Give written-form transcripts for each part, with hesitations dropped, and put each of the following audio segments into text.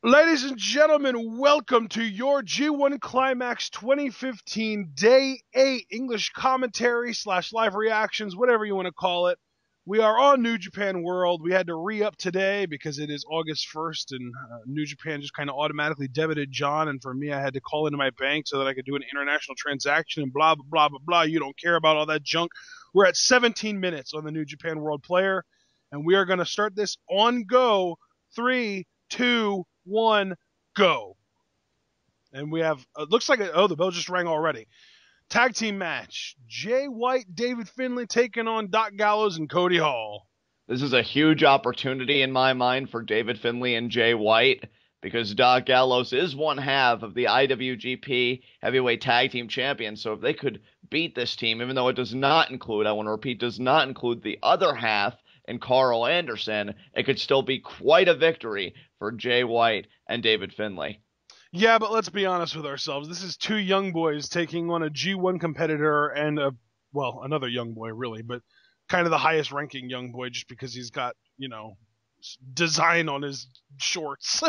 Ladies and gentlemen, welcome to your G1 Climax 2015 Day 8 English commentary / live reactions, whatever you want to call it. We are on New Japan World. We had to re-up today because it is August 1st and New Japan just kind of automatically debited John, and for me I had to call into my bank so that I could do an international transaction and blah, blah, blah, blah, blah. You don't care about all that junk. We're at 17 minutes on the New Japan World Player, and we are going to start this on go. 3, 2, 1, go. And we have, looks like, the bell just rang already. Tag team match. Jay White, David Finlay taking on Doc Gallows and Cody Hall. This is a huge opportunity in my mind for David Finlay and Jay White because Doc Gallows is one half of the IWGP Heavyweight Tag Team Champions. So if they could beat this team, even though it does not include, I want to repeat, does not include the other half and Carl Anderson, it could still be quite a victory for Jay White and David Finlay. Yeah, but let's be honest with ourselves. This is two young boys taking on a G1 competitor and another young boy really, but kind of the highest ranking young boy just because he's got, design on his shorts.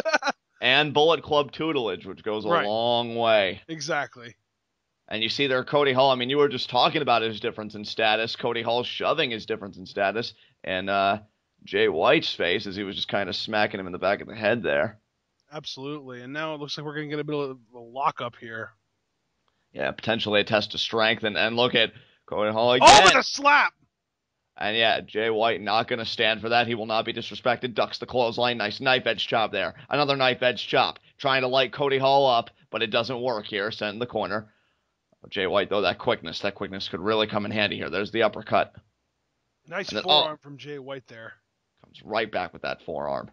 And Bullet Club tutelage, which goes a long way. Exactly. And you see there Cody Hall, I mean, you were just talking about his difference in status. Cody Hall shoving his difference in status. And Jay White's face as he was just kind of smacking him in the back of the head there. Absolutely. And now it looks like we're going to get a bit of a lockup here. Yeah, potentially a test of strength. And look at Cody Hall again. Oh, with a slap! And yeah, Jay White not going to stand for that. He will not be disrespected. Ducks the clothesline. Nice knife edge chop there. Another knife edge chop. Trying to light Cody Hall up, but it doesn't work here. Sent in the corner. Jay White, though, that quickness could really come in handy here. There's the uppercut. Nice forearm from Jay White there. Comes right back with that forearm.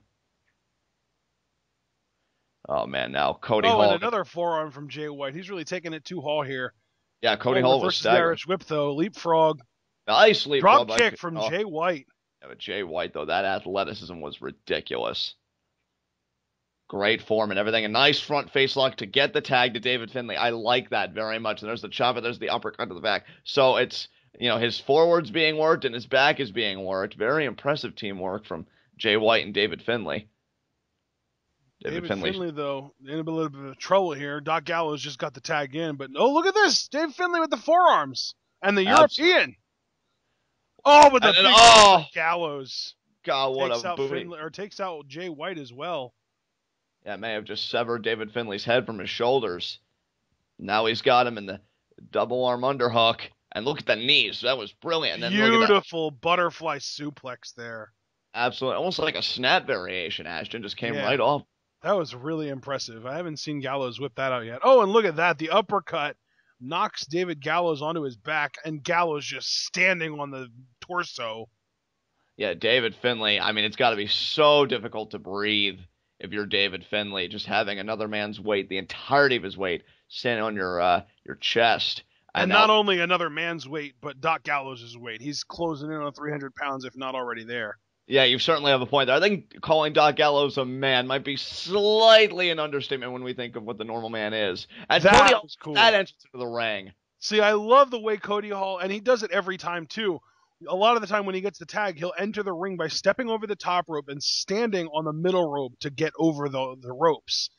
Oh, man, now Cody Hall. Oh, and another forearm from Jay White. He's really taking it to Hall here. Yeah, Cody Hall was staggering. Irish whip, though. Leapfrog. Nice leapfrog. Drop kick from Jay White. Yeah, but Jay White, though, that athleticism was ridiculous. Great form and everything. A nice front face lock to get the tag to David Finlay. I like that very much. And there's the chop, and there's the uppercut to the back. So it's, his forward's being worked and his back is being worked. Very impressive teamwork from Jay White and David Finlay. David Finlay, though, in a little bit of trouble here. Doc Gallows just got the tag in. But, oh, look at this. David Finlay with the forearms. And the European. Oh, with the big Gallows. God, what a booty. Takes out Jay White as well. Yeah, may have just severed David Finlay's head from his shoulders. Now he's got him in the double arm underhook. And look at the knees. That was brilliant. And then beautiful butterfly suplex there. Absolutely. Almost like a snap variation, Ashton. Just came right off. That was really impressive. I haven't seen Gallows whip that out yet. Oh, and look at that. The uppercut knocks David Gallows onto his back, and Gallows just standing on the torso. Yeah, David Finlay. I mean, it's got to be so difficult to breathe if you're David Finlay, just having another man's weight, the entirety of his weight, standing on your chest. And not only another man's weight, but Doc Gallows' weight. He's closing in on 300 pounds, if not already there. Yeah, you certainly have a point there. I think calling Doc Gallows a man might be slightly an understatement when we think of what the normal man is. And that was cool. That entrance into the ring. See, I love the way Cody Hall, and he does it every time too. A lot of the time when he gets the tag, he'll enter the ring by stepping over the top rope and standing on the middle rope to get over the ropes.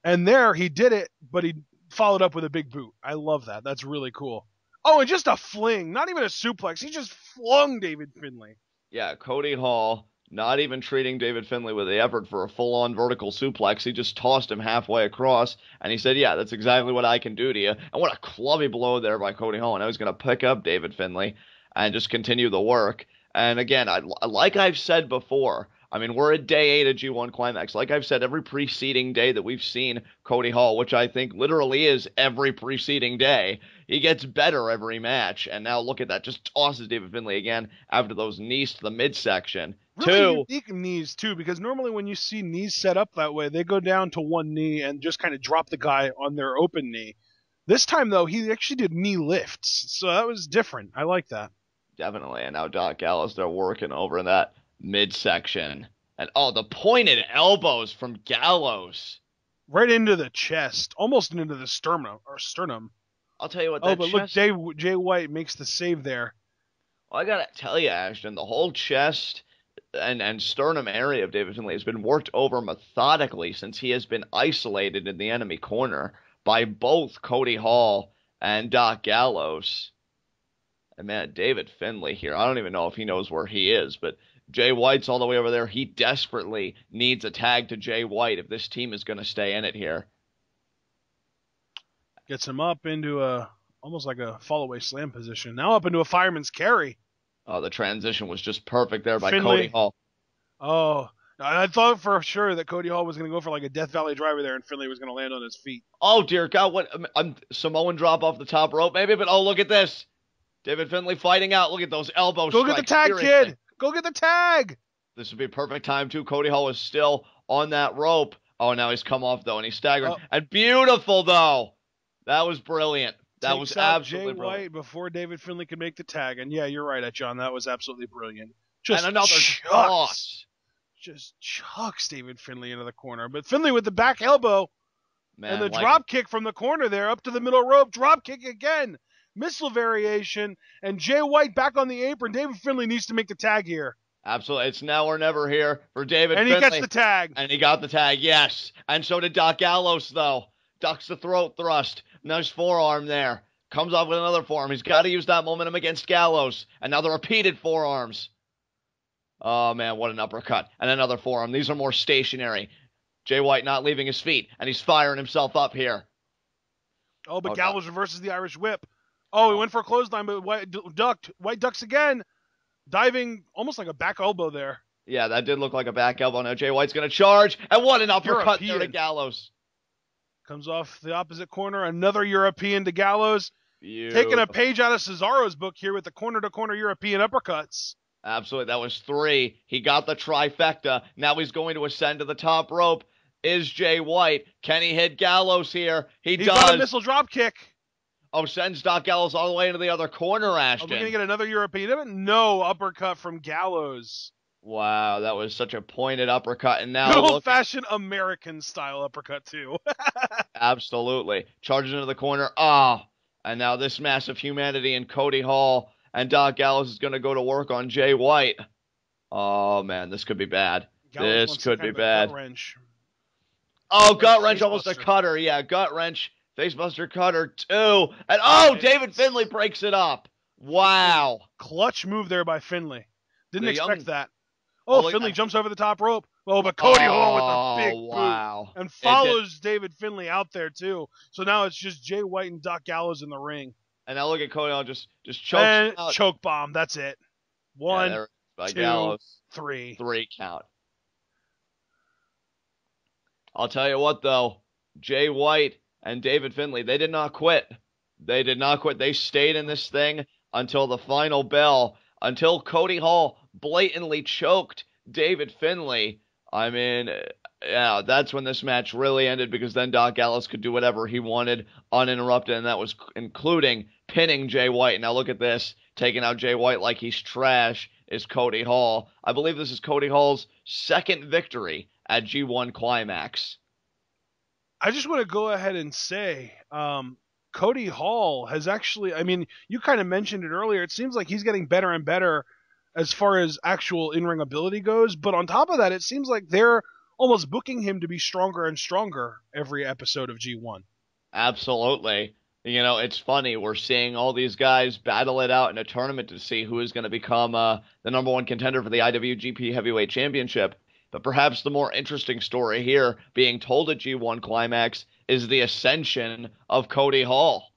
And there, he did it, but he followed up with a big boot. I love that. That's really cool. Oh, and just a fling. Not even a suplex. He just flung David Finlay. Yeah, Cody Hall not even treating David Finlay with the effort for a full-on vertical suplex. He just tossed him halfway across, and he said, yeah, that's exactly what I can do to you. And what a clubby blow there by Cody Hall. And I was going to pick up David Finlay and just continue the work. And again, like I've said before, I mean, we're at day 8 of G1 Climax. Like I've said, every preceding day that we've seen Cody Hall, which I think literally is every preceding day, he gets better every match. And now look at that. Just tosses David Finlay again after those knees to the midsection. Really unique knees, too, because normally when you see knees set up that way, they go down to one knee and just kind of drop the guy on their open knee. This time, though, he actually did knee lifts. So that was different. I like that. Definitely. And now Doc Gallows, they're working over in that midsection. And the pointed elbows from Gallows. Right into the chest, almost into the sternum. I'll tell you what, that look, Jay White makes the save there. Well, I gotta tell you, Ashton, the whole chest and sternum area of David Finlay has been worked over methodically since he has been isolated in the enemy corner by both Cody Hall and Doc Gallows. And man, David Finlay here, I don't even know if he knows where he is, but Jay White's all the way over there. He desperately needs a tag to Jay White if this team is going to stay in it here. Gets him up into almost like a fall-away slam position. Now up into a fireman's carry. Oh, the transition was just perfect there by Finlay. Cody Hall. Oh, I thought for sure that Cody Hall was going to go for like a Death Valley driver there, and Finlay was going to land on his feet. Oh, dear God. What? Samoan drop off the top rope, maybe? But oh, look at this. David Finlay fighting out. Look at those elbow Go strikes. get the tag, Seriously. kid. Go get the tag. This would be a perfect time, too. Cody Hall is still on that rope. Oh, now he's come off, though, and he's staggering. And beautiful, though. That was brilliant. That was absolutely Jay brilliant. White before David Finlay could make the tag. And yeah, you're right, John. That was absolutely brilliant. Just and another chucks. Just chucks David Finlay into the corner. But Finlay with the back elbow and the drop kick from the corner there up to the middle rope. Drop kick again. Missile variation. And Jay White back on the apron. David Finlay needs to make the tag here. Absolutely. It's now or never here for David Finlay. And he gets the tag. And he got the tag, yes. And so did Doc Gallows, though. Ducks the throat thrust. Nice forearm there. Comes off with another forearm. He's got to use that momentum against Gallows. And now the repeated forearms. Oh, man, what an uppercut. And another forearm. These are more stationary. Jay White not leaving his feet. And he's firing himself up here. Oh, but Gallows reverses the Irish whip. Oh, he went for a clothesline, but White ducked. White ducks again. Diving almost like a back elbow there. Yeah, that did look like a back elbow. Now Jay White's going to charge. And what an uppercut there to Gallows. Comes off the opposite corner. Another European to Gallows. Beautiful. Taking a page out of Cesaro's book here with the corner-to-corner European uppercuts. Absolutely. That was 3. He got the trifecta. Now he's going to ascend to the top rope. Is Jay White. Can he hit Gallows here? He's does. Got a missile drop kick. Oh, sends Doc Gallows all the way into the other corner, Ashton. Are we going to get another European? No, uppercut from Gallows. Wow, that was such a pointed uppercut. And now good old-fashioned American-style uppercut, too. Absolutely. Charges into the corner. Oh, and now this massive humanity in Cody Hall and Doc Gallows is going to go to work on Jay White. Oh, man, this could be bad. Gallows this could be bad. Gut wrench. Oh, gut wrench, almost a cutter. Yeah, gut wrench. Facebuster cutter, 2. And oh, David Finlay breaks it up. Wow. Clutch move there by Finlay. Didn't expect that. Oh, Finlay jumps over the top rope. Oh, but Cody Hall with a big boot. And follows David Finlay out there, too. So now it's just Jay White and Doc Gallows in the ring. And now look at Cody Hall just chokes out. Choke bomb. That's it. 1, 2, Gallows. 3. 3 count. I'll tell you what, though. Jay White and David Finlay, they did not quit. They did not quit. They stayed in this thing until the final bell, until Cody Hall blatantly choked David Finlay. I mean, yeah, that's when this match really ended, because then Doc Gallows could do whatever he wanted uninterrupted, and that was including pinning Jay White. Now look at this. Taking out Jay White like he's trash is Cody Hall. I believe this is Cody Hall's second victory at G1 Climax. I just want to go ahead and say, Cody Hall has actually, I mean, you kind of mentioned it earlier. It seems like he's getting better and better as far as actual in-ring ability goes. But on top of that, it seems like they're almost booking him to be stronger and stronger every episode of G1. Absolutely. You know, it's funny. We're seeing all these guys battle it out in a tournament to see who is going to become the number 1 contender for the IWGP Heavyweight Championship. But perhaps the more interesting story here being told at G1 Climax is the ascension of Cody Hall.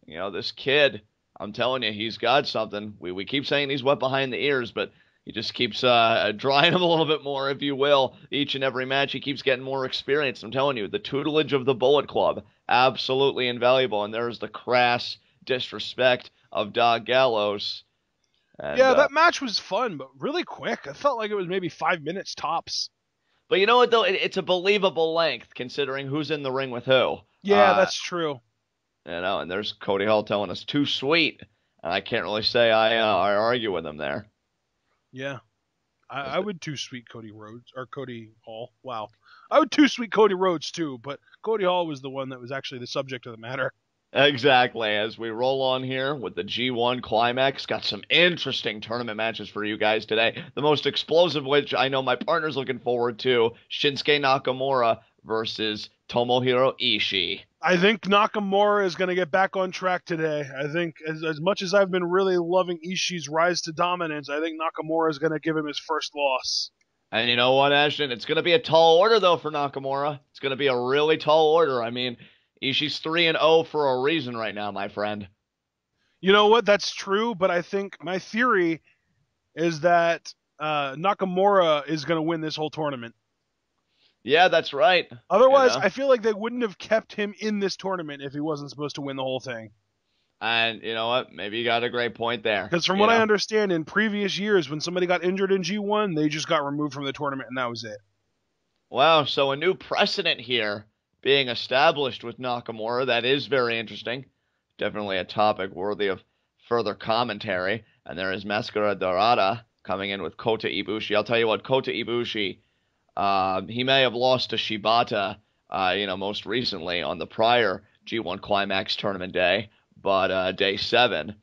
You know, this kid, I'm telling you, he's got something. We keep saying he's wet behind the ears, but he just keeps drying him a little bit more, if you will. Each and every match, he keeps getting more experience. I'm telling you, the tutelage of the Bullet Club, absolutely invaluable. And there's the crass disrespect of Doc Gallows. And, yeah, that match was fun, but really quick. I felt like it was maybe 5 minutes tops. But you know what, though? It's a believable length, considering who's in the ring with who. Yeah, that's true. You know, and there's Cody Hall telling us, too sweet. And I can't really say I argue with him there. Yeah. I would too sweet Cody Hall. Wow. I would too sweet Cody Rhodes, too, but Cody Hall was the one that was actually the subject of the matter. Exactly. As we roll on here with the G1 Climax, got some interesting tournament matches for you guys today. The most explosive, which I know my partner's looking forward to, Shinsuke Nakamura versus Tomohiro Ishii. I think Nakamura is going to get back on track today. I think as much as I've been really loving Ishii's rise to dominance, I think Nakamura is going to give him his first loss. And you know what, Ashton? It's going to be a tall order, though, for Nakamura. It's going to be a really tall order. I mean, Ishii's 3-0 for a reason right now, my friend. You know what? That's true, but I think my theory is that Nakamura is going to win this whole tournament. Yeah, that's right. Otherwise, I feel like they wouldn't have kept him in this tournament if he wasn't supposed to win the whole thing. And you know what? Maybe you got a great point there. Because from what I understand, in previous years, when somebody got injured in G1, they just got removed from the tournament, and that was it. Wow, so a new precedent here being established with Nakamura. That is very interesting. Definitely a topic worthy of further commentary. And there is Mascara Dorada coming in with Kota Ibushi. I'll tell you what, Kota Ibushi, he may have lost to Shibata, most recently on the prior G1 Climax tournament day, but day 7.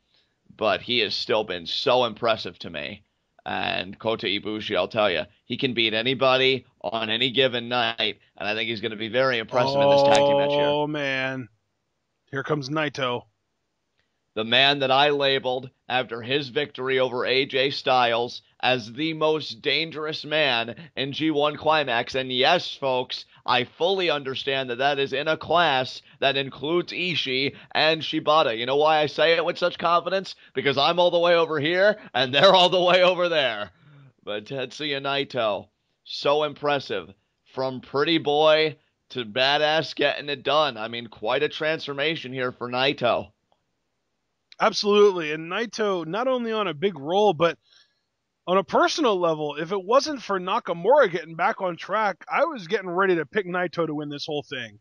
But he has still been so impressive to me. And Kota Ibushi, I'll tell you, he can beat anybody on any given night, and I think he's going to be very impressive in this tag team match here. Oh, man. Here comes Naito. The man that I labeled after his victory over AJ Styles as the most dangerous man in G1 Climax. And yes, folks, I fully understand that that is in a class that includes Ishii and Shibata. You know why I say it with such confidence? Because I'm all the way over here and they're all the way over there. But Tetsuya Naito, so impressive. From pretty boy to badass getting it done. I mean, quite a transformation here for Naito. Absolutely. And Naito, not only on a big role, but on a personal level, if it wasn't for Nakamura getting back on track, I was getting ready to pick Naito to win this whole thing.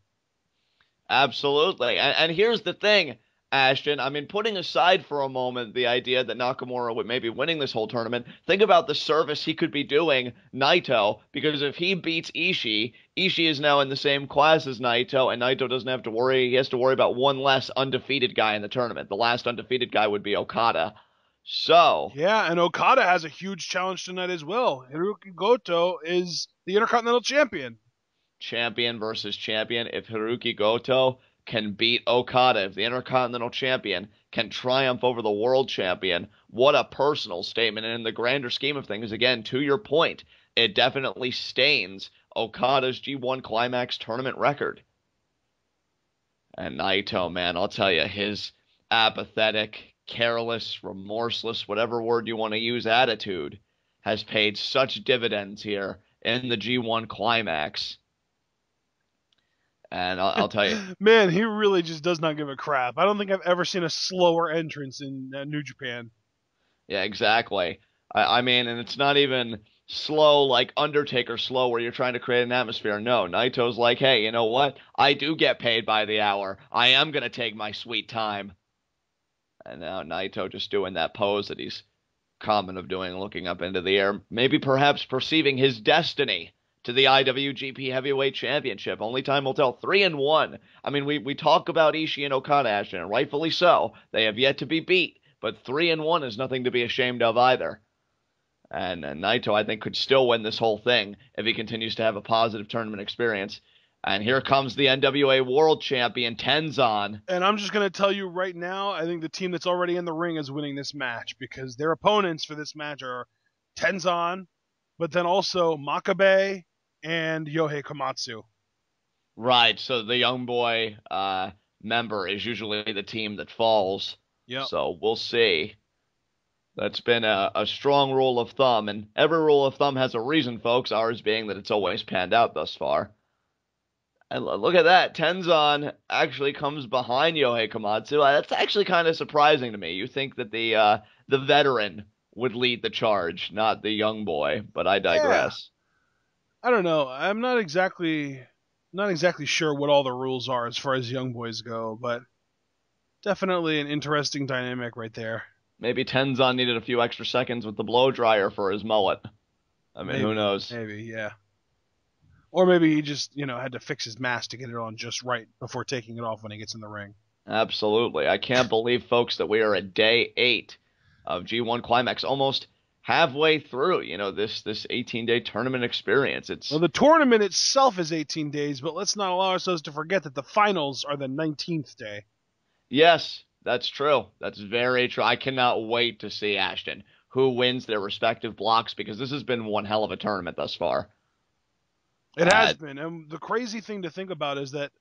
Absolutely. And here's the thing, Ashton. I mean, putting aside for a moment the idea that Nakamura would maybe winning this whole tournament, think about the service he could be doing Naito, because if he beats Ishii, Ishii is now in the same class as Naito, and Naito doesn't have to worry. He has to worry about one less undefeated guy in the tournament. The last undefeated guy would be Okada. So. Yeah, and Okada has a huge challenge tonight as well. Hiroki Goto is the Intercontinental Champion. Champion versus champion. If Hiroki Goto can beat Okada, if the Intercontinental Champion can triumph over the World Champion, what a personal statement. And in the grander scheme of things, again, to your point, it definitely stains Okada's G1 Climax tournament record. And Naito, man, I'll tell you, his apathetic, careless, remorseless, whatever word you want to use, attitude has paid such dividends here in the G1 Climax. And I'll tell you. Man, he really just does not give a crap. I don't think I've ever seen a slower entrance in New Japan. Yeah, exactly. I mean, and it's not even slow like Undertaker slow where you're trying to create an atmosphere. No, Naito's like, hey, you know what? I do get paid by the hour. I am going to take my sweet time. And now Naito just doing that pose that he's common of doing, looking up into the air, maybe perhaps perceiving his destiny to the IWGP Heavyweight Championship. Only time will tell. 3-1. I mean, we talk about Ishii and Okada, Ashton, and rightfully so. They have yet to be beat, but 3-1 is nothing to be ashamed of either. And Naito, I think, could still win this whole thing if he continues to have a positive tournament experience. And here comes the NWA World Champion, Tenzan. And I'm just going to tell you right now, I think the team that's already in the ring is winning this match, because their opponents for this match are Tenzan, but then also Makabe and Yohei Komatsu. Right, so the young boy member is usually the team that falls. Yep. So we'll see. That's been a strong rule of thumb, and every rule of thumb has a reason, folks, ours being that it's always panned out thus far. And look at that, Tenzan actually comes behind Yohei Komatsu. That's actually kind of surprising to me. You think that the veteran would lead the charge, not the young boy, but I digress. Yeah. I don't know. I'm not exactly sure what all the rules are as far as young boys go, but definitely an interesting dynamic right there. Maybe Tenzan needed a few extra seconds with the blow dryer for his mullet. I mean, who knows? Maybe, yeah. Or maybe he just, had to fix his mask to get it on just right before taking it off when he gets in the ring. Absolutely. I can't believe, folks, that we are at day 8 of G1 Climax, almost halfway through, this 18-day tournament experience. Well, It's the tournament itself is 18 days, but let's not allow ourselves to forget that the finals are the 19th day. Yes, that's true. That's very true. I cannot wait to see, Ashton, who wins their respective blocks, because this has been one hell of a tournament thus far. It has been. And the crazy thing to think about is that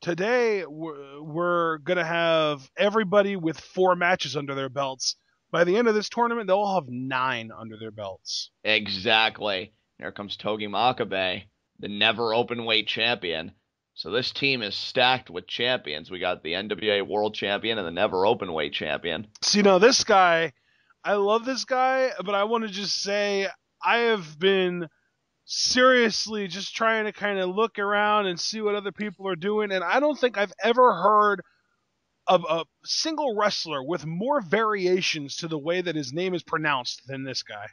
today we're going to have everybody with 4 matches under their belts. By the end of this tournament, they'll all have 9 under their belts. Exactly. Here comes Togi Makabe, the never open weight champion. So this team is stacked with champions. We got the NWA World Champion and the never open weight champion. See, now this guy, I love this guy, but I want to just say I have been seriously just trying to kind of look around and see what other people are doing, and I don't think I've ever heard of a single wrestler with more variations to the way that his name is pronounced than this guy.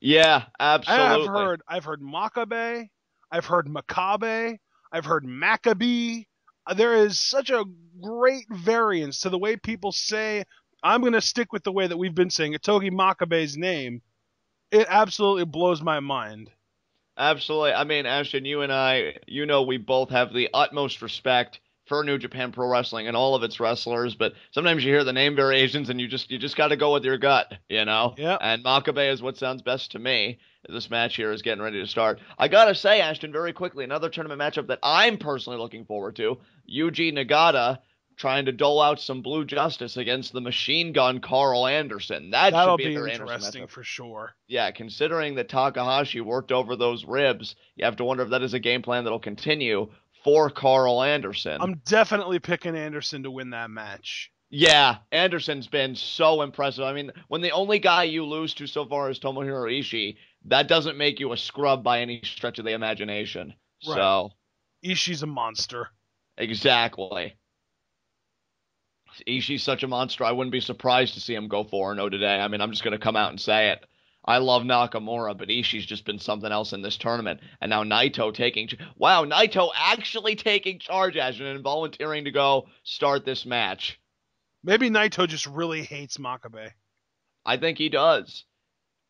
Yeah, absolutely. I've heard Makabe, I've heard Makabe, I've heard Makabe. There is such a great variance to the way people say. I'm going to stick with the way that we've been saying it, Togi Makabe's name. It absolutely blows my mind. Absolutely. I mean, Ashton, you and I, we both have the utmost respect for New Japan Pro Wrestling and all of its wrestlers, but sometimes you hear the name variations and you just got to go with your gut, Yeah. And Makabe is what sounds best to me as this match here is getting ready to start. I got to say, Ashton, very quickly, another tournament matchup that I'm personally looking forward to, Yuji Nagata trying to dole out some blue justice against the machine gun Carl Anderson. That'll Should be a very interesting for sure. Yeah, considering that Takahashi worked over those ribs, you have to wonder if that is a game plan that'll continue for Carl Anderson. I'm definitely picking Anderson to win that match. Yeah, Anderson's been so impressive. I mean, when the only guy you lose to so far is Tomohiro Ishii, that doesn't make you a scrub by any stretch of the imagination. Right. So Ishii's a monster. Exactly. Ishii's such a monster, I wouldn't be surprised to see him go 4-0 today. I mean, I'm just going to come out and say it. I love Nakamura, but Ishii's just been something else in this tournament. And now Naito Naito actually taking charge, Ashton, and volunteering to go start this match. Maybe Naito just really hates Makabe. I think he does.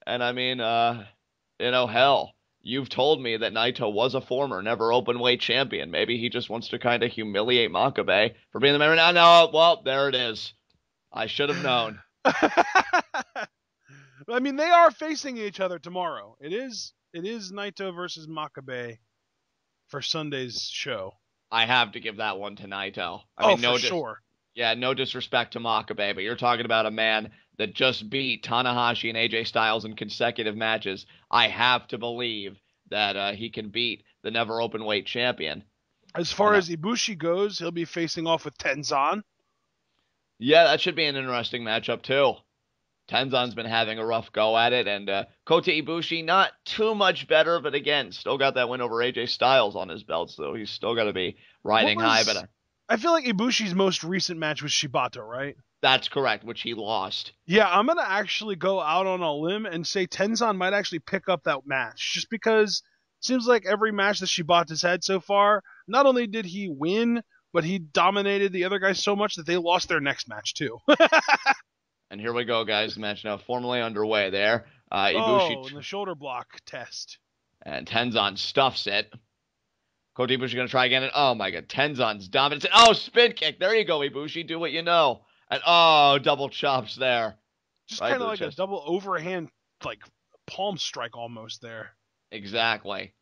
And I mean, hell, you've told me that Naito was a former never open weight champion. Maybe he just wants to kind of humiliate Makabe for being the man. No, well, there it is. I should have known. I mean, they are facing each other tomorrow. It is Naito versus Makabe for Sunday's show. I have to give that one to Naito. For sure. Yeah, no disrespect to Makabe, but you're talking about a man that just beat Tanahashi and AJ Styles in consecutive matches. I have to believe that he can beat the never open weight champion. As far as Ibushi goes, he'll be facing off with Tenzan. Yeah, that should be an interesting matchup too. Tenzan's been having a rough go at it, and Kota Ibushi not too much better, but again, still got that win over AJ Styles on his belt, so he's still got to be riding high. But I feel like Ibushi's most recent match was Shibata, right? That's correct, which he lost. Yeah, I'm going to actually go out on a limb and say Tenzan might actually pick up that match, just because it seems like every match that Shibata's had so far, not only did he win, but he dominated the other guys so much that they lost their next match too. And here we go, guys. The match now formally underway there. Ibushi the shoulder block test. And Tenzan stuffs it. Kota Ibushi going to try again. And oh, my God. Tenzan's dominant. Oh, spin kick. There you go, Ibushi. Do what you know. And oh, double chops there. Just kind of like a double overhand, like palm strike almost there. Exactly.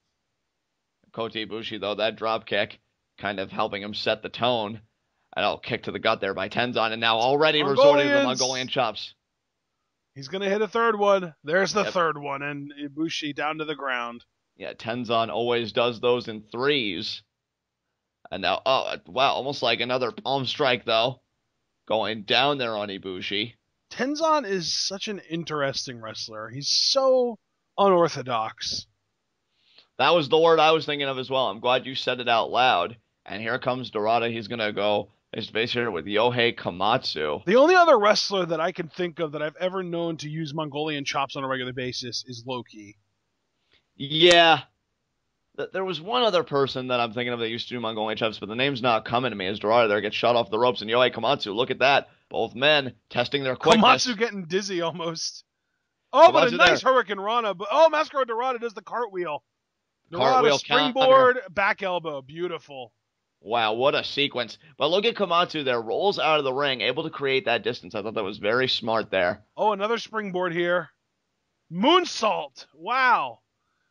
Kota Ibushi, though, that drop kick kind of helping him set the tone. And kick to the gut there by Tenzan, and now already resorting to the Mongolian chops. He's going to hit a third one. There's the third one, and Ibushi down to the ground. Yeah, Tenzan always does those in threes. And now, wow, almost like another palm strike, though. Going down there on Ibushi. Tenzan is such an interesting wrestler. He's so unorthodox. That was the word I was thinking of as well. I'm glad you said it out loud. And here comes Dorada. He's going to go face to face here with Yohei Komatsu. The only other wrestler that I can think of that I've ever known to use Mongolian chops on a regular basis is Loki. Yeah. There was one other person that I'm thinking of that used to do Mongolian chops, but the name's not coming to me as Dorada there gets shot off the ropes. And Yohei Komatsu, look at that. Both men testing their quickness. Komatsu getting dizzy almost. Oh, but a Komatsu nice there. Hurricane Rana. But Mascara Dorada does the cartwheel. Dorada Cartwheel springboard, counter. back elbow. Beautiful. Wow, what a sequence. But look at Komatsu there. Rolls out of the ring, able to create that distance. I thought that was very smart there. Oh, another springboard here. Moonsault. Wow.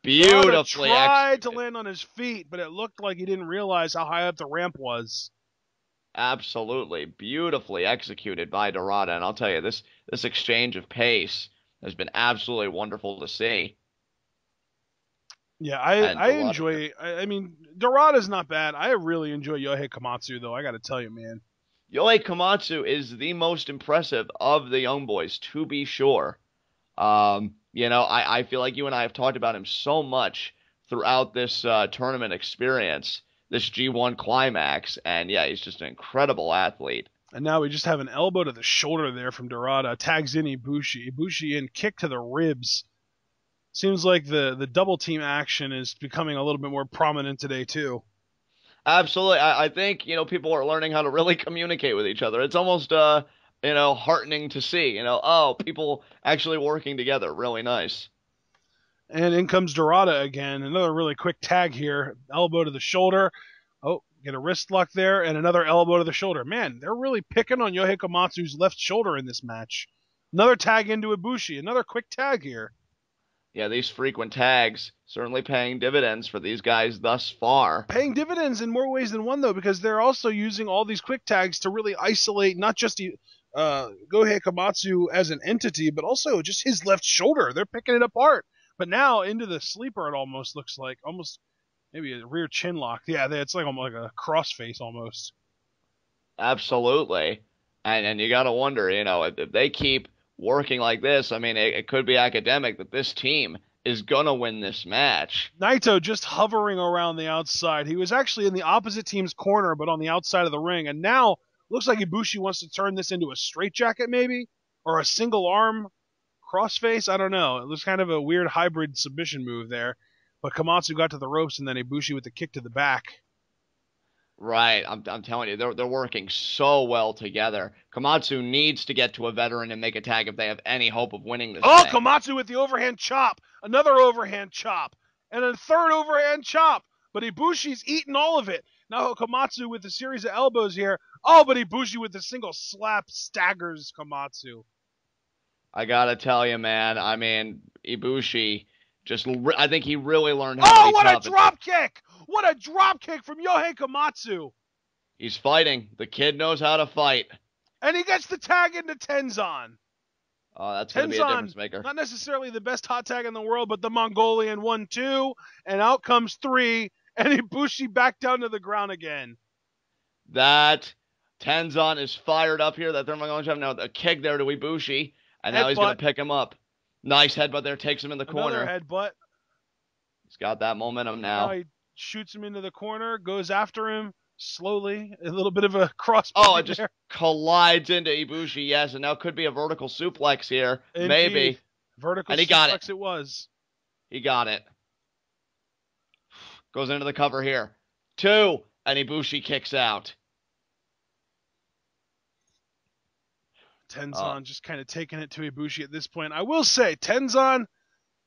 Beautifully tried to land on his feet, but it looked like he didn't realize how high up the ramp was. Absolutely. Beautifully executed by Dorada. And I'll tell you, this exchange of pace has been absolutely wonderful to see. Yeah, I enjoy. I mean, Dorada's not bad. I really enjoy Yohei Komatsu, though. I got to tell you, man. Yohei Komatsu is the most impressive of the young boys, to be sure. I feel like you and I have talked about him so much throughout this tournament experience, this G1 Climax, and yeah, he's just an incredible athlete. And now we just have an elbow to the shoulder there from Dorada. Tags in Ibushi. Ibushi in, kick to the ribs. Seems like the double team action is becoming a little bit more prominent today, too. Absolutely. I think, people are learning how to really communicate with each other. It's almost, heartening to see, people actually working together. Really nice. And in comes Dorada again. Another really quick tag here. Elbow to the shoulder. Oh, get a wrist lock there, and another elbow to the shoulder. Man, they're really picking on Yohei Komatsu's left shoulder in this match. Another tag into Ibushi. Another quick tag here. Yeah, these frequent tags certainly paying dividends for these guys thus far. Paying dividends in more ways than one, though, because they're also using all these quick tags to really isolate not just Yohei Komatsu as an entity, but also just his left shoulder. They're picking it apart. But now into the sleeper, it almost looks like almost maybe a rear chin lock. Yeah, it's like almost like a crossface almost. Absolutely, and you got to wonder, if they keep working like this, I mean, it could be academic that this team is gonna win this match. Naito just hovering around the outside. He was actually in the opposite team's corner, but on the outside of the ring, and now looks like Ibushi wants to turn this into a straitjacket, maybe, or a single arm crossface. I don't know. It was kind of a weird hybrid submission move there. But Komatsu got to the ropes, and then Ibushi with the kick to the back. Right, I'm telling you, they're working so well together. Komatsu needs to get to a veteran and make a tag if they have any hope of winning this thing. Komatsu with the overhand chop. Another overhand chop. And a third overhand chop. But Ibushi's eaten all of it. Now Komatsu with a series of elbows here. Oh, but Ibushi with a single slap staggers Komatsu. I gotta tell you, man, I mean, Ibushi I think he really learned how to be tough. Oh, what a drop kick! What a drop kick from Yohei Komatsu! He's fighting. The kid knows how to fight. And he gets the tag into Tenzan. Oh, that's going to be a difference maker. Not necessarily the best hot tag in the world, but the Mongolian 1-2, and out comes 3, and Ibushi back down to the ground again. That Tenzan is fired up here. That they're going to have now a kick there to Ibushi, and now he's going to pick him up. Nice headbutt there, takes him in the corner. Another headbutt. He's got that momentum now. Now he shoots him into the corner, goes after him slowly. A little bit of a cross. Oh, it just collides into Ibushi, yes, and now could be a vertical suplex here. Indeed. Maybe. Vertical and he suplex got it was. He got it. Goes into the cover here. 2, and Ibushi kicks out. Tenzan just kind of taking it to Ibushi at this point. I will say, Tenzan,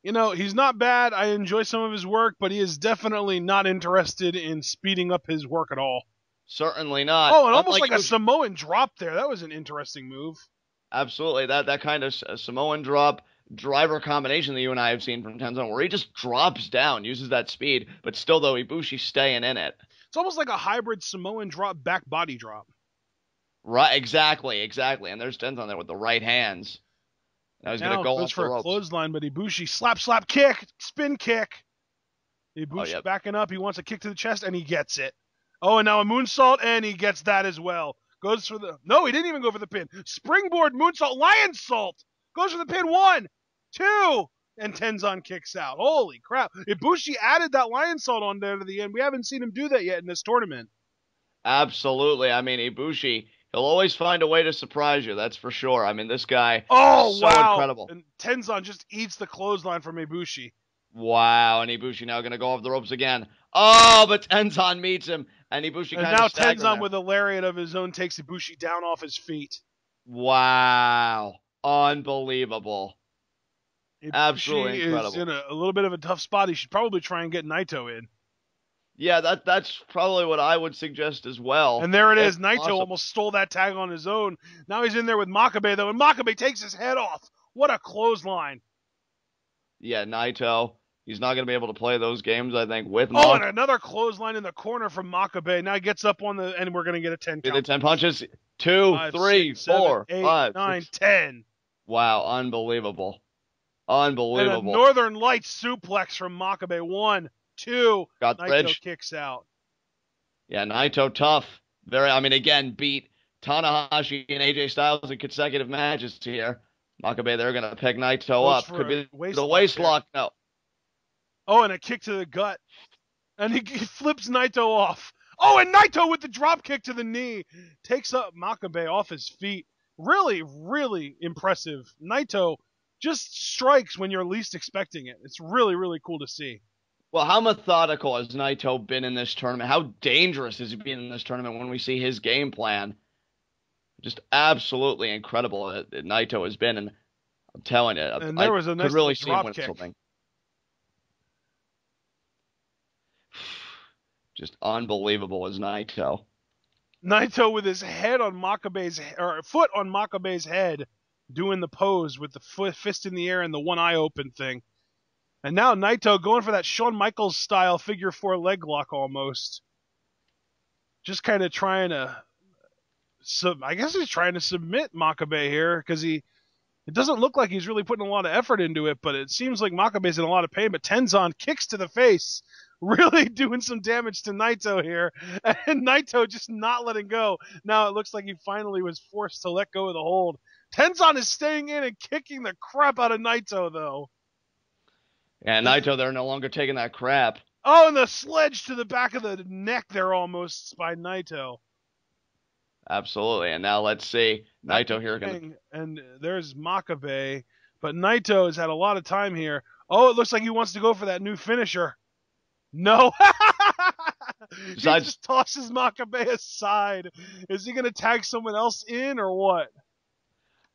he's not bad. I enjoy some of his work, but he is definitely not interested in speeding up his work at all. Certainly not. Oh, and almost like a Samoan drop there. That was an interesting move. Absolutely. That kind of Samoan drop driver combination that you and I have seen from Tenzan, where he just drops down, uses that speed, but still, though, Ibushi's staying in it. It's almost like a hybrid Samoan drop, back body drop. Right, exactly. And there's Tenzan there with the right hands. Now he's going to go off the ropes. For a clothesline, but Ibushi slap, kick, spin kick. Ibushi backing up. He wants a kick to the chest, and he gets it. Oh, and now a moonsault, and he gets that as well. Goes for the... No, he didn't even go for the pin. Springboard moonsault, lion salt. Goes for the pin. 1, 2, and Tenzan kicks out. Holy crap. Ibushi added that lion salt on there to the end. We haven't seen him do that yet in this tournament. Absolutely. I mean, Ibushi... He'll always find a way to surprise you, that's for sure. I mean, this guy is so incredible. And Tenzan just eats the clothesline from Ibushi. Wow, and Ibushi now going to go off the ropes again. Oh, but Tenzan meets him, and Ibushi And kind of now staggering Tenzan there. with a lariat of his own takes Ibushi down off his feet. Wow. Unbelievable. Ibushi Absolutely is incredible. in a little bit of a tough spot. He should probably try and get Naito in. Yeah, that's probably what I would suggest as well, And there it if is. Naito possible. almost stole that tag on his own. Now he's in there with Makabe, though, and Makabe takes his head off. What a clothesline. Yeah, Naito, he's not going to be able to play those games, I think, with Oh, and Monk. another clothesline in the corner from Makabe. Now he gets up on the, and we're going to get a 10 The count. 10 punches. 2, 5, 3, 6, 7, 4, 8, 5, 9, 6. 10. Wow, unbelievable. And a Unbelievable. Northern Lights suplex from Makabe. 1, 2. Got the Naito bridge. kicks out. Yeah, Naito tough. Again, beat Tanahashi and AJ Styles in consecutive matches here. Makabe, they're going to pick Naito Goes up. for Could a be waist the lock waist there. lock. No. Oh, and a kick to the gut. And he flips Naito off. Oh, and Naito with the drop kick to the knee takes up Makabe off his feet. Really, really impressive. Naito just strikes when you're least expecting it. It's really, really cool to see. Well, how methodical has Naito been in this tournament? How dangerous has he been in this tournament when we see his game plan? Just absolutely incredible that Naito has been, and I'm telling you, And I there was a nice could really little see him drop win kick. something. Just unbelievable as Naito. Naito with his head on Makabe's, or foot on Makabe's head, doing the pose with the fist in the air and the one eye open thing. And now Naito going for that Shawn Michaels style figure 4 leg lock almost. Just kind of trying to, I guess he's trying to submit Makabe here because it doesn't look like he's really putting a lot of effort into it, but it seems like Makabe's in a lot of pain. But Tenzan kicks to the face, really doing some damage to Naito here. And Naito just not letting go. Now it looks like he finally was forced to let go of the hold. Tenzan is staying in and kicking the crap out of Naito, though. And Naito, they're no longer taking that crap. Oh, and the sledge to the back of the neck there almost by Naito. Absolutely. And now let's see. Naito here. And there's Makabe. But Naito has had a lot of time here. Oh, it looks like he wants to go for that new finisher. No. He just tosses Makabe aside. Is he going to tag someone else in or what?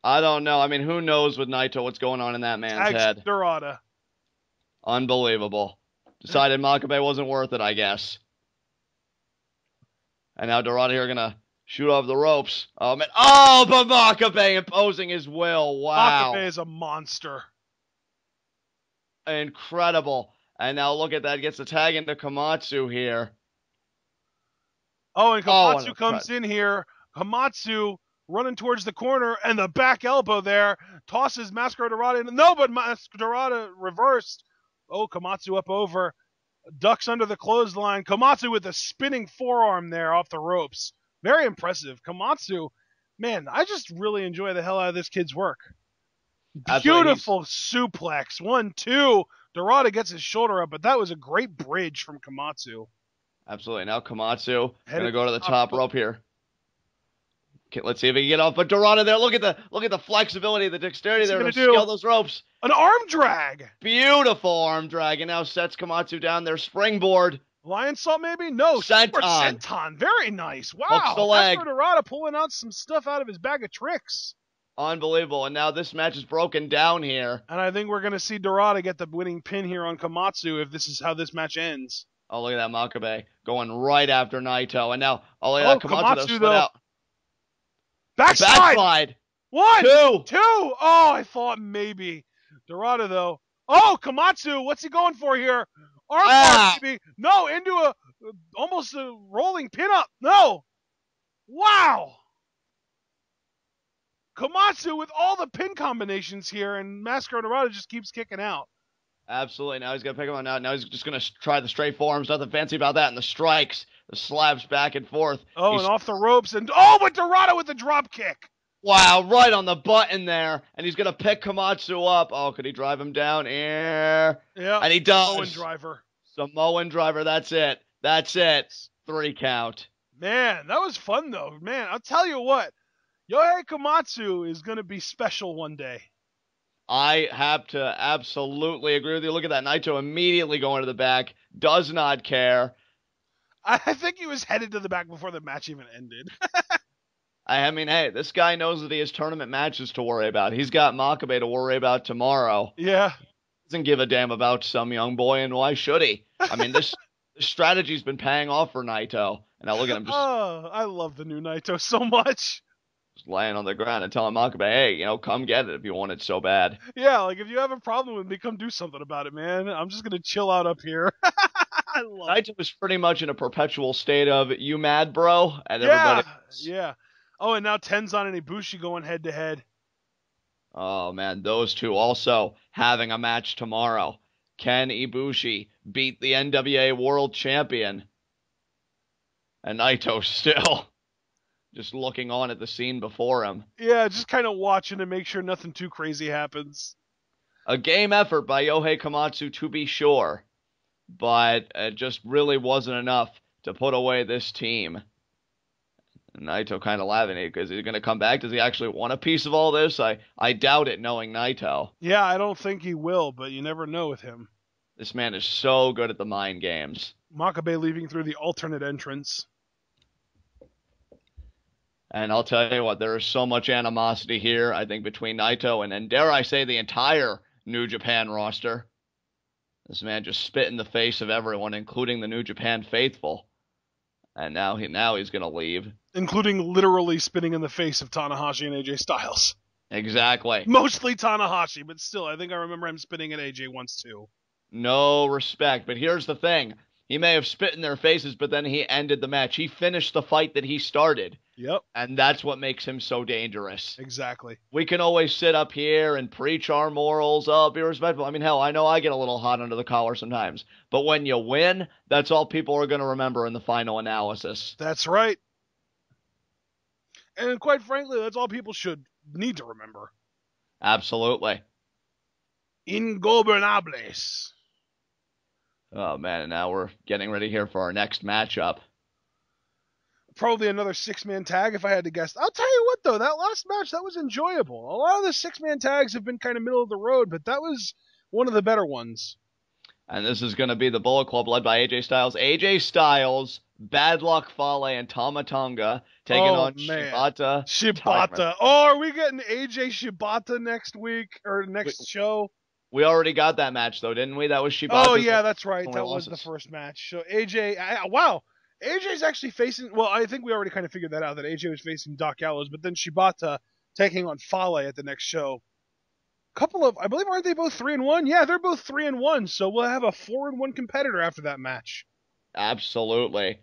I don't know. I mean, who knows with Naito what's going on in that man's head? Dorada. Unbelievable. Decided Makabe wasn't worth it, I guess. And now Dorada here gonna shoot off the ropes. Oh man! Oh, but Makabe imposing his will. Wow! Makabe is a monster. Incredible. And now look at that. Gets the tag into Komatsu here. Oh, and Komatsu comes in here. Komatsu running towards the corner, and the back elbow there tosses Mascara Dorada in. No, but Dorada reversed. Oh, Komatsu up over. Ducks under the clothesline. Komatsu with a spinning forearm there off the ropes. Very impressive. Komatsu, man, I just really enjoy the hell out of this kid's work. Beautiful suplex. 1, 2. Dorada gets his shoulder up, but that was a great bridge from Komatsu. Absolutely. Now Komatsu going to go to the top rope here. Okay, let's see if he can get off. But Dorada there, look at the flexibility, the dexterity there to scale those ropes. An arm drag. Beautiful arm drag. And now sets Komatsu down there. Springboard. Lion salt maybe? No. Senton. Very nice. Wow. Hooks the leg. Mascara Dorada pulling out some stuff out of his bag of tricks. Unbelievable. And now this match is broken down here. And I think we're going to see Dorada get the winning pin here on Komatsu if this is how this match ends. Oh, look at that Makabe going right after Naito. And now, look at that Komatsu though. Out. Backslide. 1, 2. 2. Oh, I thought maybe. Dorada, though. Oh, Komatsu. What's he going for here? Armbar, maybe. No, into almost a rolling pin-up. No. Wow. Komatsu with all the pin combinations here, and Mascara Dorada just keeps kicking out. Absolutely. Now he's going to pick him up. Now he's just going to try the straight forearms. Nothing fancy about that. And the strikes, the slabs back and forth. Oh, and off the ropes. And but Dorada with the drop kick. Wow, right on the button there. And he's going to pick Komatsu up. Oh, could he drive him down? Yeah. And he does. Samoan driver. That's it. 3 count. Man, that was fun, though. Man, I'll tell you what. Yohei Komatsu is going to be special one day. I have to absolutely agree with you. Look at that. Naito immediately going to the back, does not care. I think he was headed to the back before the match even ended. I mean, hey, this guy knows that he has tournament matches to worry about. He's got Makabe to worry about tomorrow. Yeah. Doesn't give a damn about some young boy, and why should he? I mean, this strategy's been paying off for Naito. And now look at him just Oh, I love the new Naito so much. laying on the ground and telling Makabe, hey, come get it if you want it so bad. Yeah, like if you have a problem with me, come do something about it, man. I'm just gonna chill out up here. I love it. Naito was pretty much in a perpetual state of, you mad, bro? And Yeah, everybody else, yeah. Oh, and now Tenzan and Ibushi going head to head. oh, man, those two also having a match tomorrow. Can Ibushi beat the NWA World Champion? And Naito still just looking on at the scene before him. Yeah, just kind of watching to make sure nothing too crazy happens. A game effort by Yohei Komatsu, to be sure, but it just really wasn't enough to put away this team. And Naito kind of laughing at it because he's going to come back. Does he actually want a piece of all this? I doubt it, knowing Naito. Yeah, I don't think he will, but you never know with him. This man is so good at the mind games. Makabe leaving through the alternate entrance. And I'll tell you what, there is so much animosity here, I think, between Naito and dare I say, the entire New Japan roster. This man just spit in the face of everyone, including the New Japan faithful. And now he's going to leave. Including literally spitting in the face of Tanahashi and AJ Styles. Exactly. Mostly Tanahashi, but still, I think I remember him spitting at AJ once too. No respect. But here's the thing. He may have spit in their faces, but then he ended the match. He finished the fight that he started. Yep. And that's what makes him so dangerous. Exactly. We can always sit up here and preach our morals. Oh, be respectful. I mean, hell, I know I get a little hot under the collar sometimes. But when you win, that's all people are going to remember in the final analysis. That's right. And quite frankly, that's all people should need to remember. Absolutely. Ingobernables. Oh, man, and now we're getting ready here for our next matchup. Probably another six-man tag if I had to guess. I'll tell you what, though, that last match, that was enjoyable. A lot of the six-man tags have been kind of middle of the road, but that was one of the better ones. And this is going to be the Bullet Club led by AJ Styles. AJ Styles, Bad Luck Fale, and Tama Tonga taking on Shibata. Shibata. Oh, are we getting AJ Shibata next week or next show? We already got that match, though, didn't we? That was Shibata. Oh, yeah, that's right. That was the first match. So AJ, wow. AJ's actually facing, well, I think we already kind of figured that out, that AJ was facing Doc Gallows, but then Shibata taking on Fale at the next show. I believe, aren't they both 3-1? Yeah, they're both 3-1, so we'll have a 4-1 competitor after that match. Absolutely.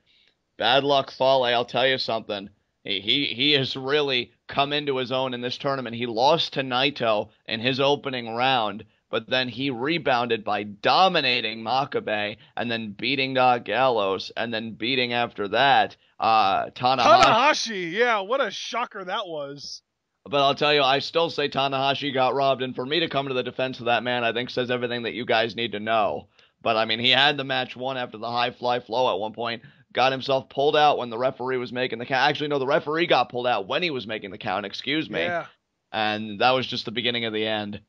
Bad Luck Fale, I'll tell you something. He has really come into his own in this tournament. He lost to Naito in his opening round, but then he rebounded by dominating Makabe and then beating Gallows and then beating after that Tanahashi, yeah, what a shocker that was. But I'll tell you, I still say Tanahashi got robbed, and for me to come to the defense of that man, I think says everything that you guys need to know. But, I mean, he had the match won after the high fly flow at one point, got himself pulled out when the referee was making the count. Actually, no, the referee got pulled out when he was making the count, excuse me. Yeah. And that was just the beginning of the end.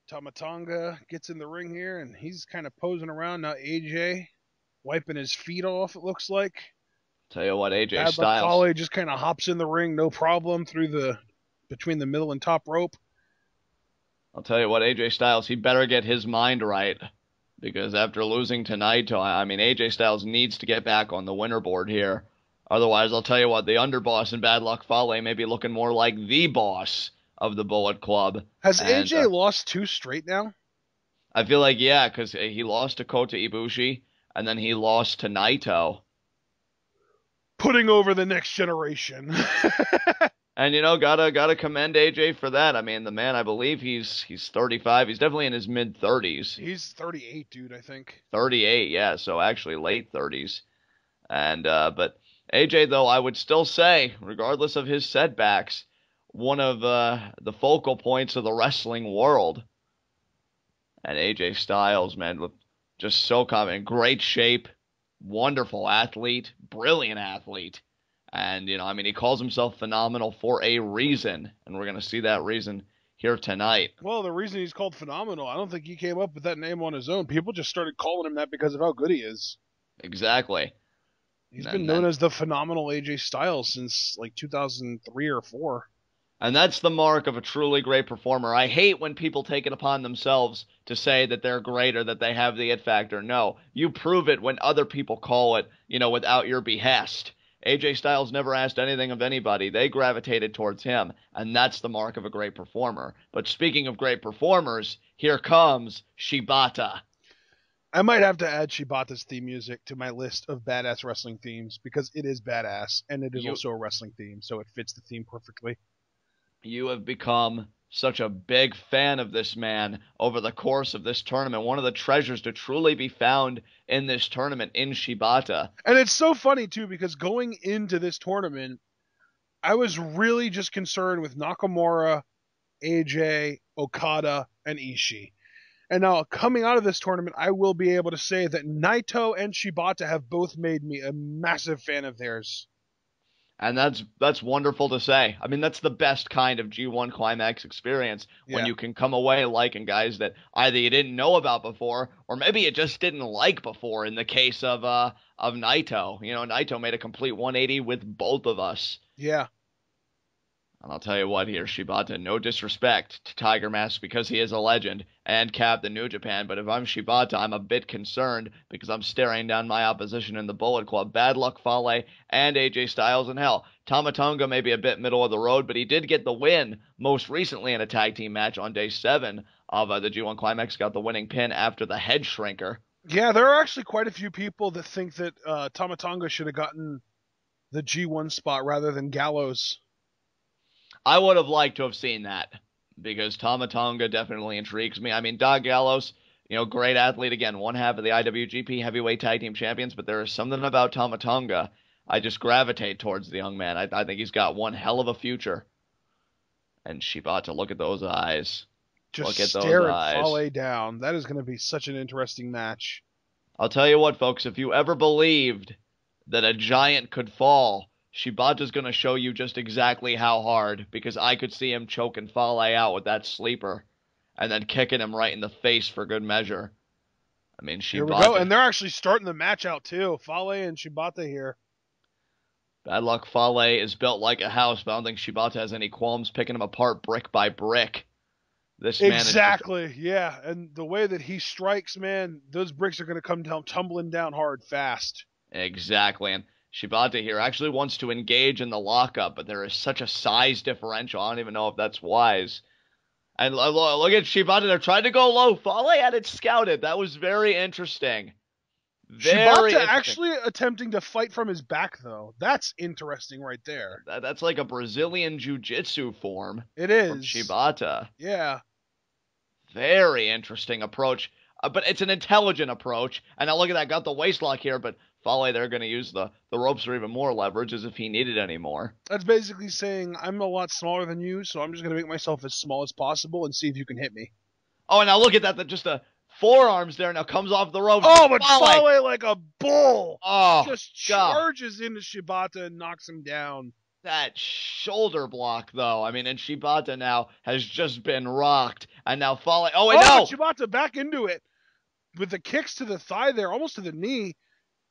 Tama Tonga gets in the ring here, and he's kind of posing around. Now AJ wiping his feet off, it looks like. Tell you what, AJ Bad Styles. Fale just kind of hops in the ring, no problem, between the middle and top rope. I'll tell you what, AJ Styles, he better get his mind right. Because after losing to Naito, I mean, AJ Styles needs to get back on the winner board here. Otherwise, I'll tell you what, the underboss in Bad Luck Fale may be looking more like the boss of the Bullet Club. Has AJ lost 2 straight now? I feel like, yeah, because he lost to Kota Ibushi, and then he lost to Naito. Putting over the next generation. And, gotta commend AJ for that. I mean, the man, I believe he's 35. He's definitely in his mid-30s. He's 38, dude, I think. 38, yeah, so actually late 30s. And, but AJ, though, I would still say, regardless of his setbacks, one of the focal points of the wrestling world. And AJ Styles, man, just so confident, great shape, wonderful athlete, brilliant athlete. And, he calls himself phenomenal for a reason. And we're going to see that reason here tonight. Well, the reason he's called Phenomenal, I don't think he came up with that name on his own. People just started calling him that because of how good he is. Exactly. He's been known as the Phenomenal AJ Styles since like 2003 or 4. And that's the mark of a truly great performer. I hate when people take it upon themselves to say that they're great or that they have the it factor. No, you prove it when other people call it, without your behest. AJ Styles never asked anything of anybody. They gravitated towards him, and that's the mark of a great performer. But speaking of great performers, here comes Shibata. I might have to add Shibata's theme music to my list of badass wrestling themes because it is badass, and it is also a wrestling theme, so it fits the theme perfectly. You have become such a big fan of this man over the course of this tournament. One of the treasures to truly be found in this tournament in Shibata. And it's so funny, too, because going into this tournament, I was really just concerned with Nakamura, AJ, Okada, and Ishii. And now, coming out of this tournament, I will be able to say that Naito and Shibata have both made me a massive fan of theirs. And that's wonderful to say. I mean, that's the best kind of G1 Climax experience when you can come away liking guys that either you didn't know about before or maybe you just didn't like before. In the case of Naito, Naito made a complete 180 with both of us. Yeah. And I'll tell you what here, Shibata, no disrespect to Tiger Mask because he is a legend and Captain New Japan, but if I'm Shibata, I'm a bit concerned because I'm staring down my opposition in the Bullet Club. Bad Luck Fale and AJ Styles, and hell, Tonga may be a bit middle of the road, but he did get the win most recently in a tag team match on day 7 of the G1 Climax, got the winning pin after the head shrinker. Yeah, there are actually quite a few people that think that Tonga should have gotten the G1 spot rather than Gallows. I would have liked to have seen that because Tonga definitely intrigues me. I mean, Doc Gallows, great athlete again, one half of the IWGP Heavyweight Tag Team Champions, but there is something about Tonga. I just gravitate towards the young man. I think he's got one hell of a future. And Shibata, look at those eyes. Just stare at Fale down. That is going to be such an interesting match. I'll tell you what, folks, if you ever believed that a giant could fall, Shibata's going to show you just exactly how hard, because I could see him choking Fale out with that sleeper and then kicking him right in the face for good measure. I mean, Shibata... Here we go, and they're actually starting the match out, too. Fale and Shibata here. Bad Luck Fale is built like a house, but I don't think Shibata has any qualms picking him apart brick by brick. This man exactly, yeah. And the way that he strikes, man, those bricks are going to come down, tumbling down hard, fast. Exactly, and Shibata here actually wants to engage in the lockup, but there is such a size differential. I don't even know if that's wise. And look at Shibata. They're trying to go low. Fale had it scouted. That was very interesting. Shibata actually attempting to fight from his back, though. That's interesting right there. That's like a Brazilian jiu-jitsu form. It is. From Shibata. Yeah. Very interesting approach. But it's an intelligent approach. And now look at that. Got the waist lock here, but Fale, they're going to use the ropes for even more leverage as if he needed any more. That's basically saying, I'm a lot smaller than you, so I'm just going to make myself as small as possible and see if you can hit me. Oh, and now look at that. Just the forearms there now comes off the ropes. Oh, but Fale like a bull. Oh, just charges into Shibata and knocks him down. That shoulder block, though. I mean, and Shibata now has just been rocked. And now Fale. Oh, wait, no. Shibata back into it. With the kicks to the thigh there, almost to the knee.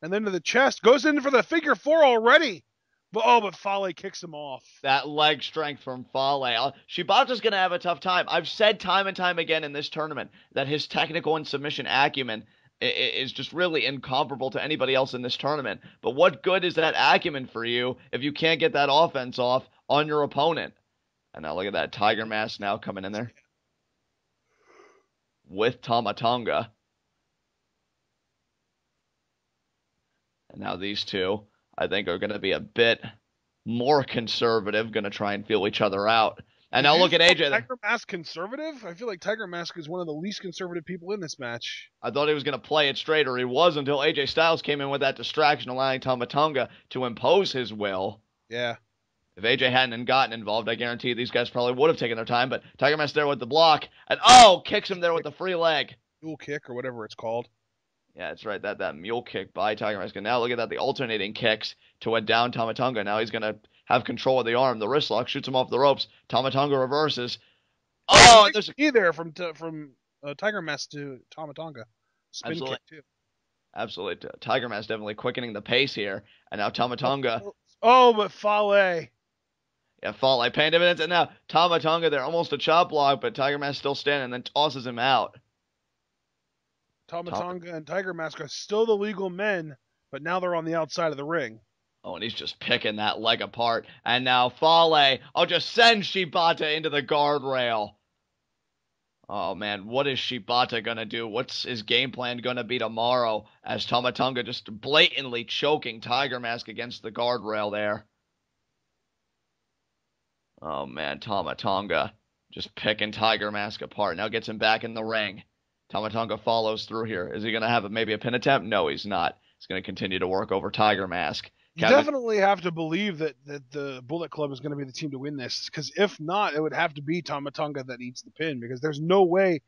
And then to the chest. Goes in for the figure 4 already. But Fale kicks him off. That leg strength from Fale. Shibata's going to have a tough time. I've said time and time again in this tournament that his technical and submission acumen is just really incomparable to anybody else in this tournament. But what good is that acumen for you if you can't get that offense off on your opponent? And now look at that. Tiger Mask now coming in there. With Tonga. And now these two, I think, are going to be a bit more conservative, going to try and feel each other out. And now look at AJ. Tiger Mask conservative? I feel like Tiger Mask is one of the least conservative people in this match. I thought he was going to play it straight, or he was, until AJ Styles came in with that distraction, allowing Tonga to impose his will. Yeah. If AJ hadn't gotten involved, I guarantee these guys probably would have taken their time, but Tiger Mask there with the block, and kicks him there with the free leg. Dual kick, or whatever it's called. Yeah, that's right, that mule kick by Tiger Mask. And now look at that, the alternating kicks to a down Tonga. Now he's going to have control of the arm. The wrist lock shoots him off the ropes. Tonga reverses. Oh, nice there's knee there from Tiger Mask to Tama Tonga. Spin absolutely, kick too. absolutely. Tiger Mask definitely quickening the pace here, and now Tama Tonga. Oh, but Fale. Yeah, Fale paying dividends, and now Tama Tonga there, almost a chop block, but Tiger Mask still standing, and then tosses him out. Tama Tonga and Tiger Mask are still the legal men, but now they're on the outside of the ring. Oh, and he's just picking that leg apart. And now Fale, just send Shibata into the guardrail. Oh, man, what is Shibata going to do? What's his game plan going to be tomorrow as Tama Tonga just blatantly choking Tiger Mask against the guardrail there? Oh, man, Tama Tonga just picking Tiger Mask apart. Now gets him back in the ring. Tama Tonga follows through here. Is he going to have maybe a pin attempt? No, he's not. He's going to continue to work over Tiger Mask. You definitely have to believe that the Bullet Club is going to be the team to win this, because if not, it would have to be Tama Tonga that eats the pin, because there's no way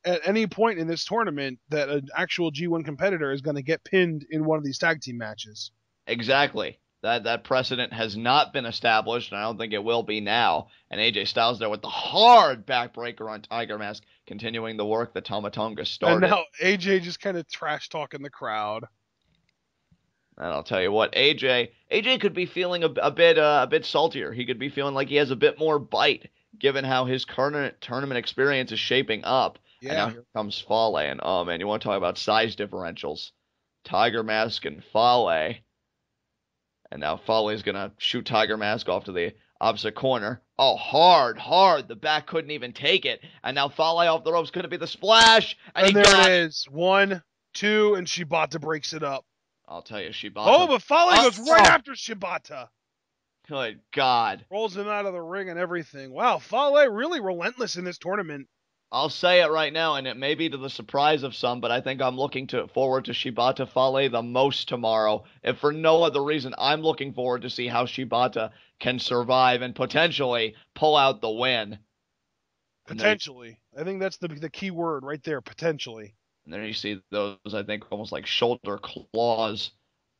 at any point in this tournament that an actual G1 competitor is going to get pinned in one of these tag team matches. Exactly. That precedent has not been established, and I don't think it will be now. And AJ Styles there with the hard backbreaker on Tiger Mask, continuing the work that Tama Tonga started. And now AJ just kind of trash talking the crowd. And I'll tell you what, AJ could be feeling a bit saltier. He could be feeling like he has a bit more bite, given how his current tournament experience is shaping up. Yeah. And now here comes Fale, and oh man, you want to talk about size differentials? Tiger Mask and Fale. And now Fale is gonna shoot Tiger Mask off to the opposite corner. Oh, hard. The back couldn't even take it. And now Fale off the ropes. Could it be the splash? And there it is. 1, 2, and Shibata breaks it up. I'll tell you, Shibata. Oh, but Fale goes right after Shibata. Good God. Rolls him out of the ring and everything. Wow, Fale really relentless in this tournament. I'll say it right now, and it may be to the surprise of some, but I think I'm looking forward to Shibata Fale the most tomorrow. If for no other reason, I'm looking forward to see how Shibata can survive and potentially pull out the win. Potentially. I think that's the key word right there, potentially. And then you see those, I think, almost like shoulder claws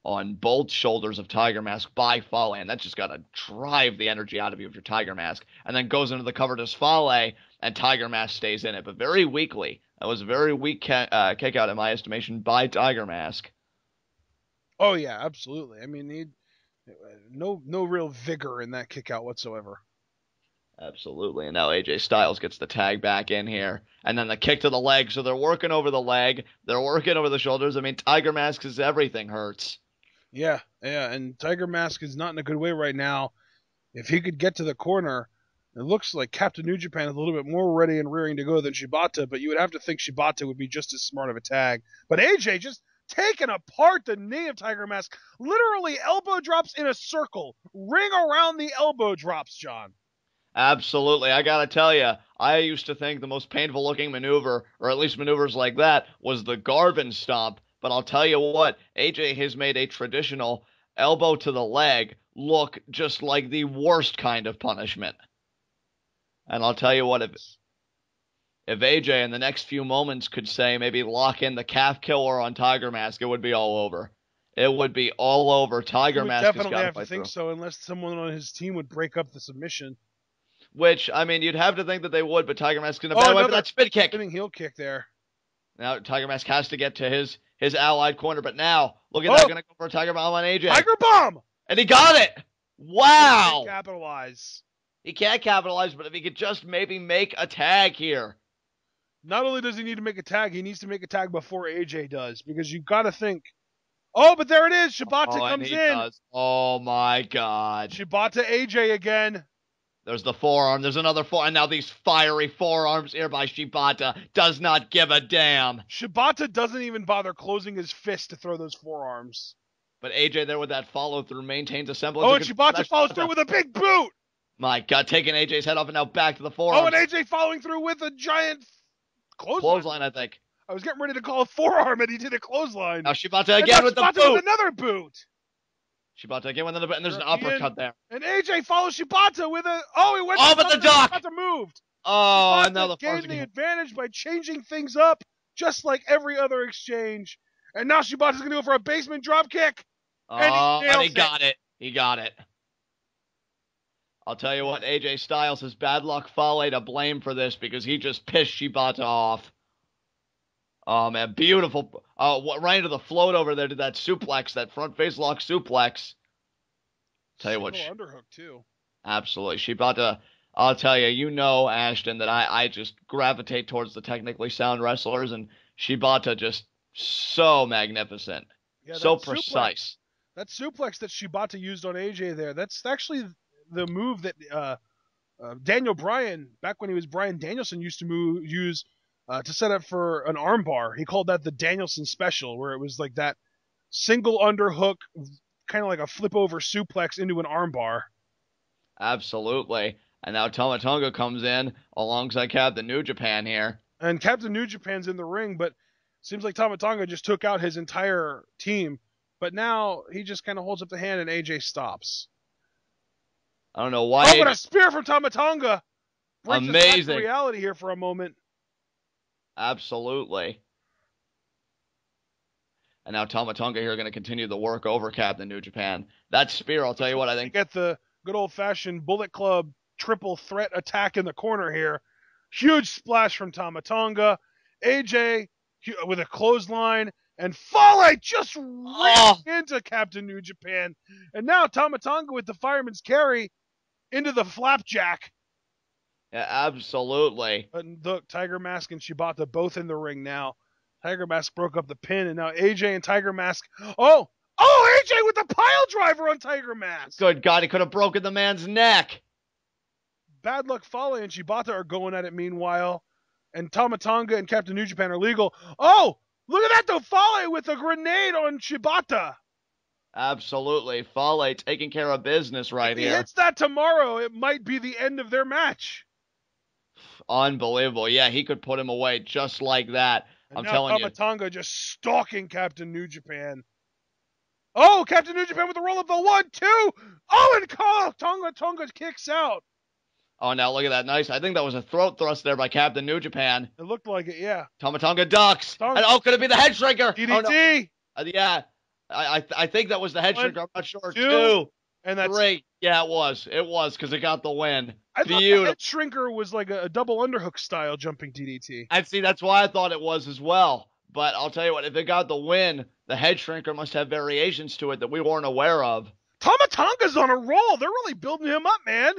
on both shoulders of Tiger Mask by Fale, and that's just got to drive the energy out of you if you're Tiger Mask. And then goes into the cover to Fale, and Tiger Mask stays in it, but very weakly. That was a very weak kick out, in my estimation, by Tiger Mask. Oh, yeah, absolutely. I mean, no real vigor in that kick out whatsoever. Absolutely. And now AJ Styles gets the tag back in here. And then the kick to the leg. So they're working over the leg. They're working over the shoulders. I mean, Tiger Mask's everything hurts. Yeah. And Tiger Mask is not in a good way right now. If he could get to the corner, it looks like Captain New Japan is a little bit more ready and rearing to go than Shibata, but you would have to think Shibata would be just as smart of a tag. But AJ just taking apart the knee of Tiger Mask. Literally elbow drops in a circle. Ring around the elbow drops, John. Absolutely. I gotta tell you, I used to think the most painful looking maneuver, or at least maneuvers like that, was the Garvin stomp. But I'll tell you what, AJ has made a traditional elbow to the leg look just like the worst kind of punishment. And I'll tell you what, if AJ in the next few moments could say maybe lock in the calf killer on Tiger Mask, it would be all over. It would be all over. Tiger Mask has got to definitely have to think through. so, unless someone on his team would break up the submission. Which, I mean, you'd have to think that they would, but Tiger Mask's in a bad way for that spin kick. Spinning heel kick there. Now Tiger Mask has to get to his allied corner, but now, look at that, going to go for a Tiger Bomb on AJ. Tiger Bomb! And he got it! Wow! He can't capitalize. He can't capitalize, but if he could just maybe make a tag here. Not only does he need to make a tag, he needs to make a tag before AJ does, because you've got to think. Oh, but there it is. Shibata comes in. Does. Oh, my God. Shibata AJ again. There's the forearm. There's another forearm. And now these fiery forearms here by Shibata. Does not give a damn. Shibata doesn't even bother closing his fist to throw those forearms. But AJ there with that follow-through maintains a semblance. Oh, and Shibata follows through with a big boot. My God, taking AJ's head off and now back to the forearm. Oh, and AJ following through with a giant clothesline, I think. I was getting ready to call a forearm, and he did a clothesline. Now Shibata again with the boot. With another boot. Shibata again with another boot, and there's an uppercut there. And AJ follows Shibata with a... Oh, he went to the duck. Shibata moved. Oh, Shibata and now the gained the advantage by changing things up, just like every other exchange. And now Shibata's going to go for a basement drop kick. And he got it. He got it. I'll tell you what, AJ Styles has bad luck Fale to blame for this because he just pissed Shibata off. Oh, man, beautiful. Right into the float over there to that suplex, that front face lock suplex. Tell you what. Underhook, too. Absolutely. Shibata, I'll tell you, Ashton, that I just gravitate towards the technically sound wrestlers, and Shibata just so magnificent. Yeah, so precise. That suplex that Shibata used on AJ there, that's actually the move that Daniel Bryan, back when he was Bryan Danielson, used to use to set up for an armbar. He called that the Danielson special, where it was like that single underhook, kind of like a flip over suplex into an armbar. Absolutely. And now Tama Tonga comes in alongside Captain New Japan here. And Captain New Japan's in the ring, but seems like Tama Tonga just took out his entire team. But now he just kind of holds up the hand and AJ stops. I don't know why. Oh, what a spear from Tama Tonga! Brings us back to reality here for a moment. Absolutely. And now Tama Tonga here going to continue the work over Captain New Japan. That spear, I'll tell you what, I think. Get the good old-fashioned Bullet Club triple threat attack in the corner here. Huge splash from Tama Tonga. AJ with a clothesline. And Fale just ran into Captain New Japan. And now Tama Tonga with the fireman's carry into the flapjack. Yeah, absolutely. And look, Tiger Mask and Shibata both in the ring now. Tiger Mask broke up the pin, and now AJ and Tiger Mask. Oh, AJ with the pile driver on Tiger Mask. Good God, he could have broken the man's neck. Bad luck Fale and Shibata are going at it meanwhile. And Tama Tonga and Captain New Japan are legal. Oh, look at that though, Fale with a grenade on Shibata. Absolutely. Fale taking care of business here. If he hits that tomorrow, it might be the end of their match. Unbelievable. Yeah, he could put him away just like that. And I'm now telling you. Tama Tonga just stalking Captain New Japan. Oh, Captain New Japan with the roll up the 1-2. Oh, and Tonga kicks out. Oh, now look at that. Nice. I think that was a throat thrust there by Captain New Japan. It looked like it, yeah. Tama Tonga ducks. And, could it be the head shrinker? DDT. Oh, no. Yeah. I think that was the head shrinker. I'm not sure. 2. And that's 3. Yeah, it was. It was because it got the win. I thought the head shrinker was like a double underhook style jumping DDT. I see. That's why I thought it was as well. But I'll tell you what, if it got the win, the head shrinker must have variations to it that we weren't aware of. Tama Tonga's on a roll. They're really building him up, man.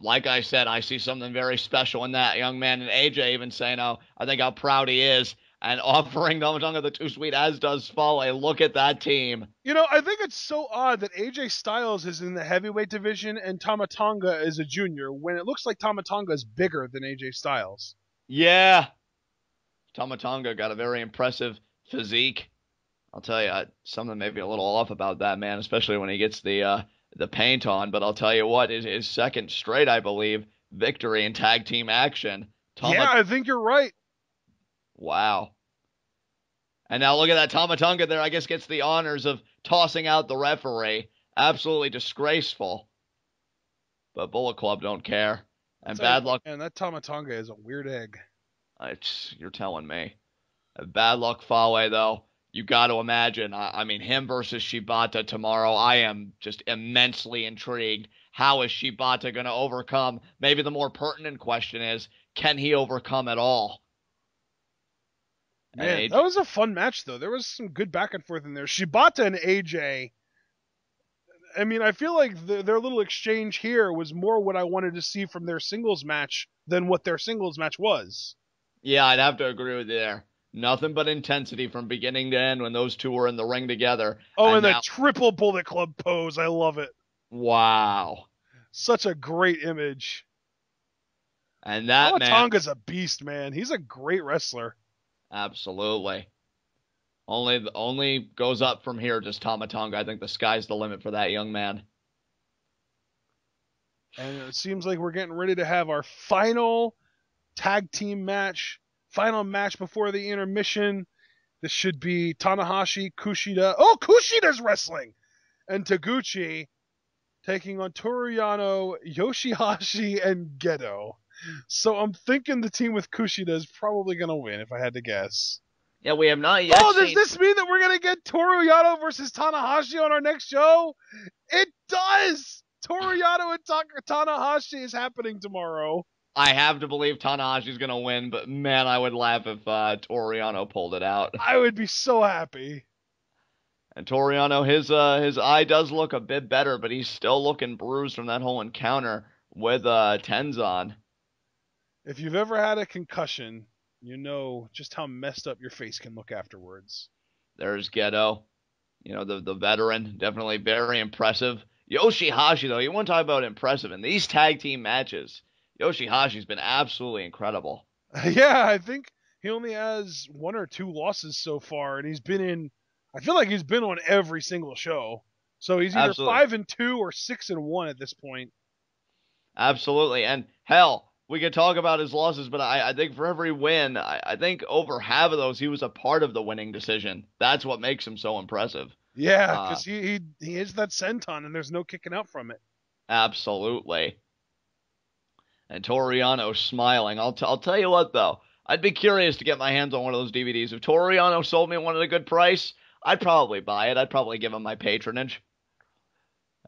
Like I said, I see something very special in that young man. And AJ even saying, I think how proud he is. And offering Tama Tonga the too sweet, as does Fale. Look at that team. I think it's so odd that AJ Styles is in the heavyweight division and Tama Tonga is a junior, when it looks like Tama Tonga is bigger than AJ Styles. Yeah. Tama Tonga got a very impressive physique. I'll tell you, something may be a little off about that, man, especially when he gets the paint on. But I'll tell you what, his second straight, I believe, victory in tag team action. Yeah, I think you're right. Wow. And now look at that. Tama Tonga there, I guess, gets the honors of tossing out the referee. Absolutely disgraceful. But Bullet Club don't care. And bad luck. And that Tama Tonga is a weird egg. You're telling me. Bad luck Fale, though. You got to imagine. I mean, him versus Shibata tomorrow. I am just immensely intrigued. How is Shibata going to overcome? Maybe the more pertinent question is, can he overcome at all? Man, that was a fun match, though. There was some good back and forth in there. Shibata and AJ, I mean, I feel like their little exchange here was more what I wanted to see from their singles match than what their singles match was. Yeah, I'd have to agree with you there. Nothing but intensity from beginning to end when those two were in the ring together. Oh, and the triple Bullet Club pose. I love it. Wow. Such a great image. And that man... Tonga's a beast, man. He's a great wrestler. Absolutely. Only goes up from here, just Tama Tonga. I think the sky's the limit for that young man. And it seems like we're getting ready to have our final tag team match. Final match before the intermission. This should be Tanahashi, Kushida. Oh, Kushida's wrestling! And Taguchi taking on Toru, Yano, YOSHI-HASHI, and Gedo. So I'm thinking the team with Kushida is probably going to win, if I had to guess. Yeah, we have not yet seen... does this mean that we're going to get Toru Yano versus Tanahashi on our next show? It does! Toru Yano and Tanahashi is happening tomorrow. I have to believe Tanahashi's going to win, but man, I would laugh if Toru Yano pulled it out. I would be so happy. And Toru Yano, his eye does look a bit better, but he's still looking bruised from that whole encounter with Tenzan. If you've ever had a concussion, you know just how messed up your face can look afterwards. There's Gedo, the veteran, definitely very impressive. YOSHI-HASHI, though, you want to talk about impressive. In these tag team matches, YOSHI-HASHI's been absolutely incredible. Yeah, I think he only has 1 or 2 losses so far, and I feel like he's been on every single show. So he's either Absolutely. 5-2 or 6-1 at this point. Absolutely. And hell, we could talk about his losses, but I think for every win, I think over half of those he was a part of the winning decision. That's what makes him so impressive. Yeah, because he hits that senton and there's no kicking out from it. Absolutely. And Toru Yano smiling. I'll tell you what, though. I'd be curious to get my hands on one of those DVDs. If Toru Yano sold me one at a good price, I'd probably buy it. I'd probably give him my patronage.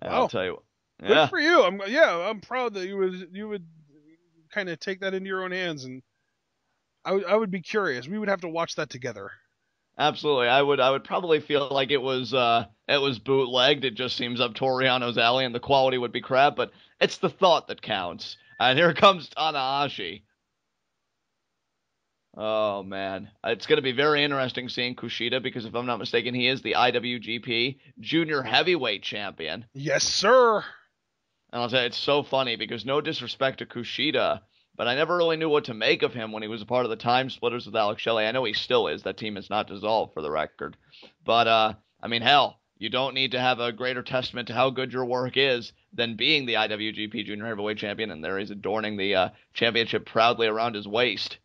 And Wow. I'll tell you. Good Yeah. for you. I'm proud that you would kind of take that into your own hands, and I would be curious. We would have to watch that together. Absolutely. I would probably feel like it was bootlegged. It just seems up Toru Yano's alley and the quality would be crap, but it's the thought that counts. And here comes Tanahashi. Oh, man. It's going to be very interesting seeing Kushida because if I'm not mistaken, he is the IWGP Junior Heavyweight Champion. Yes, sir. And I'll tell you, it's so funny because no disrespect to Kushida, but I never really knew what to make of him when he was a part of the Time Splitters with Alex Shelley. I know he still is. That team is not dissolved for the record. But, I mean, hell, you don't need to have a greater testament to how good your work is than being the IWGP Junior Heavyweight Champion, and there he's adorning the championship proudly around his waist.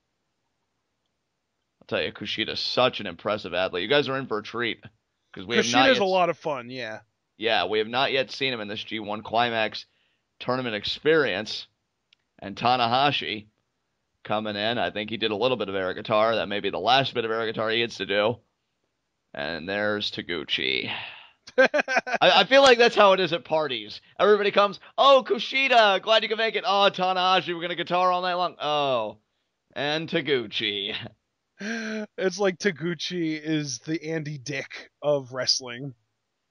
I'll tell you, Kushida's such an impressive athlete. You guys are in for a treat. Kushida's a lot of fun, yeah. Yeah, we have not yet seen him in this G1 Climax tournament experience. And Tanahashi coming in. I think he did a little bit of air guitar. That may be the last bit of air guitar he gets to do. And there's Taguchi. I feel like that's how it is at parties. Everybody comes, oh, Kushida, glad you could make it. Oh, Tanahashi, we're going to guitar all night long. Oh, and Taguchi. It's like Taguchi is the Andy Dick of wrestling.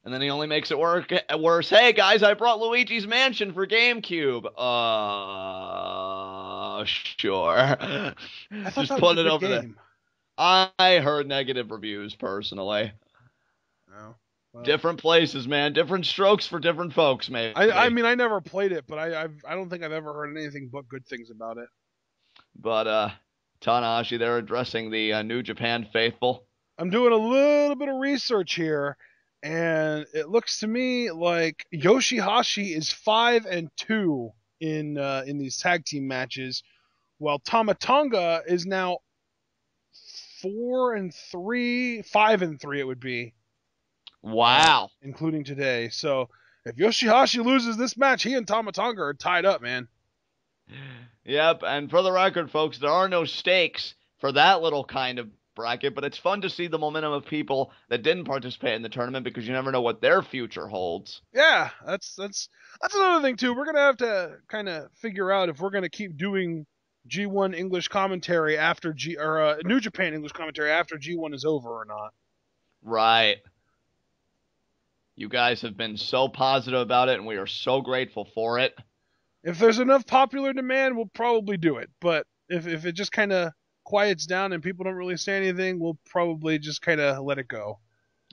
And then he only makes it worse. Hey, guys, I brought Luigi's Mansion for GameCube. Sure. I thought Just that put was it a over good game. there. I heard negative reviews, personally. Oh, well. Different places, man. Different strokes for different folks, maybe. I mean, I never played it, but I don't think I've ever heard anything but good things about it. But, Tanahashi, they're addressing the New Japan faithful. I'm doing a little bit of research here, and it looks to me like YOSHI-HASHI is 5-2 in these tag team matches, while Tonga is now 4-3, 5-3 it would be. Wow. Including today. So if YOSHI-HASHI loses this match, he and Tonga are tied up, man. Yep, and for the record, folks, there are no stakes for that little kind of bracket, but it's fun to see the momentum of people that didn't participate in the tournament because you never know what their future holds. Yeah, that's another thing too. We're gonna have to kind of figure out if we're gonna keep doing G1 English commentary after New Japan English commentary after G1 is over or not. Right. You guys have been so positive about it, and we are so grateful for it. If there's enough popular demand, we'll probably do it. But if it just kind of quiets down and people don't really say anything, we'll probably just kind of let it go.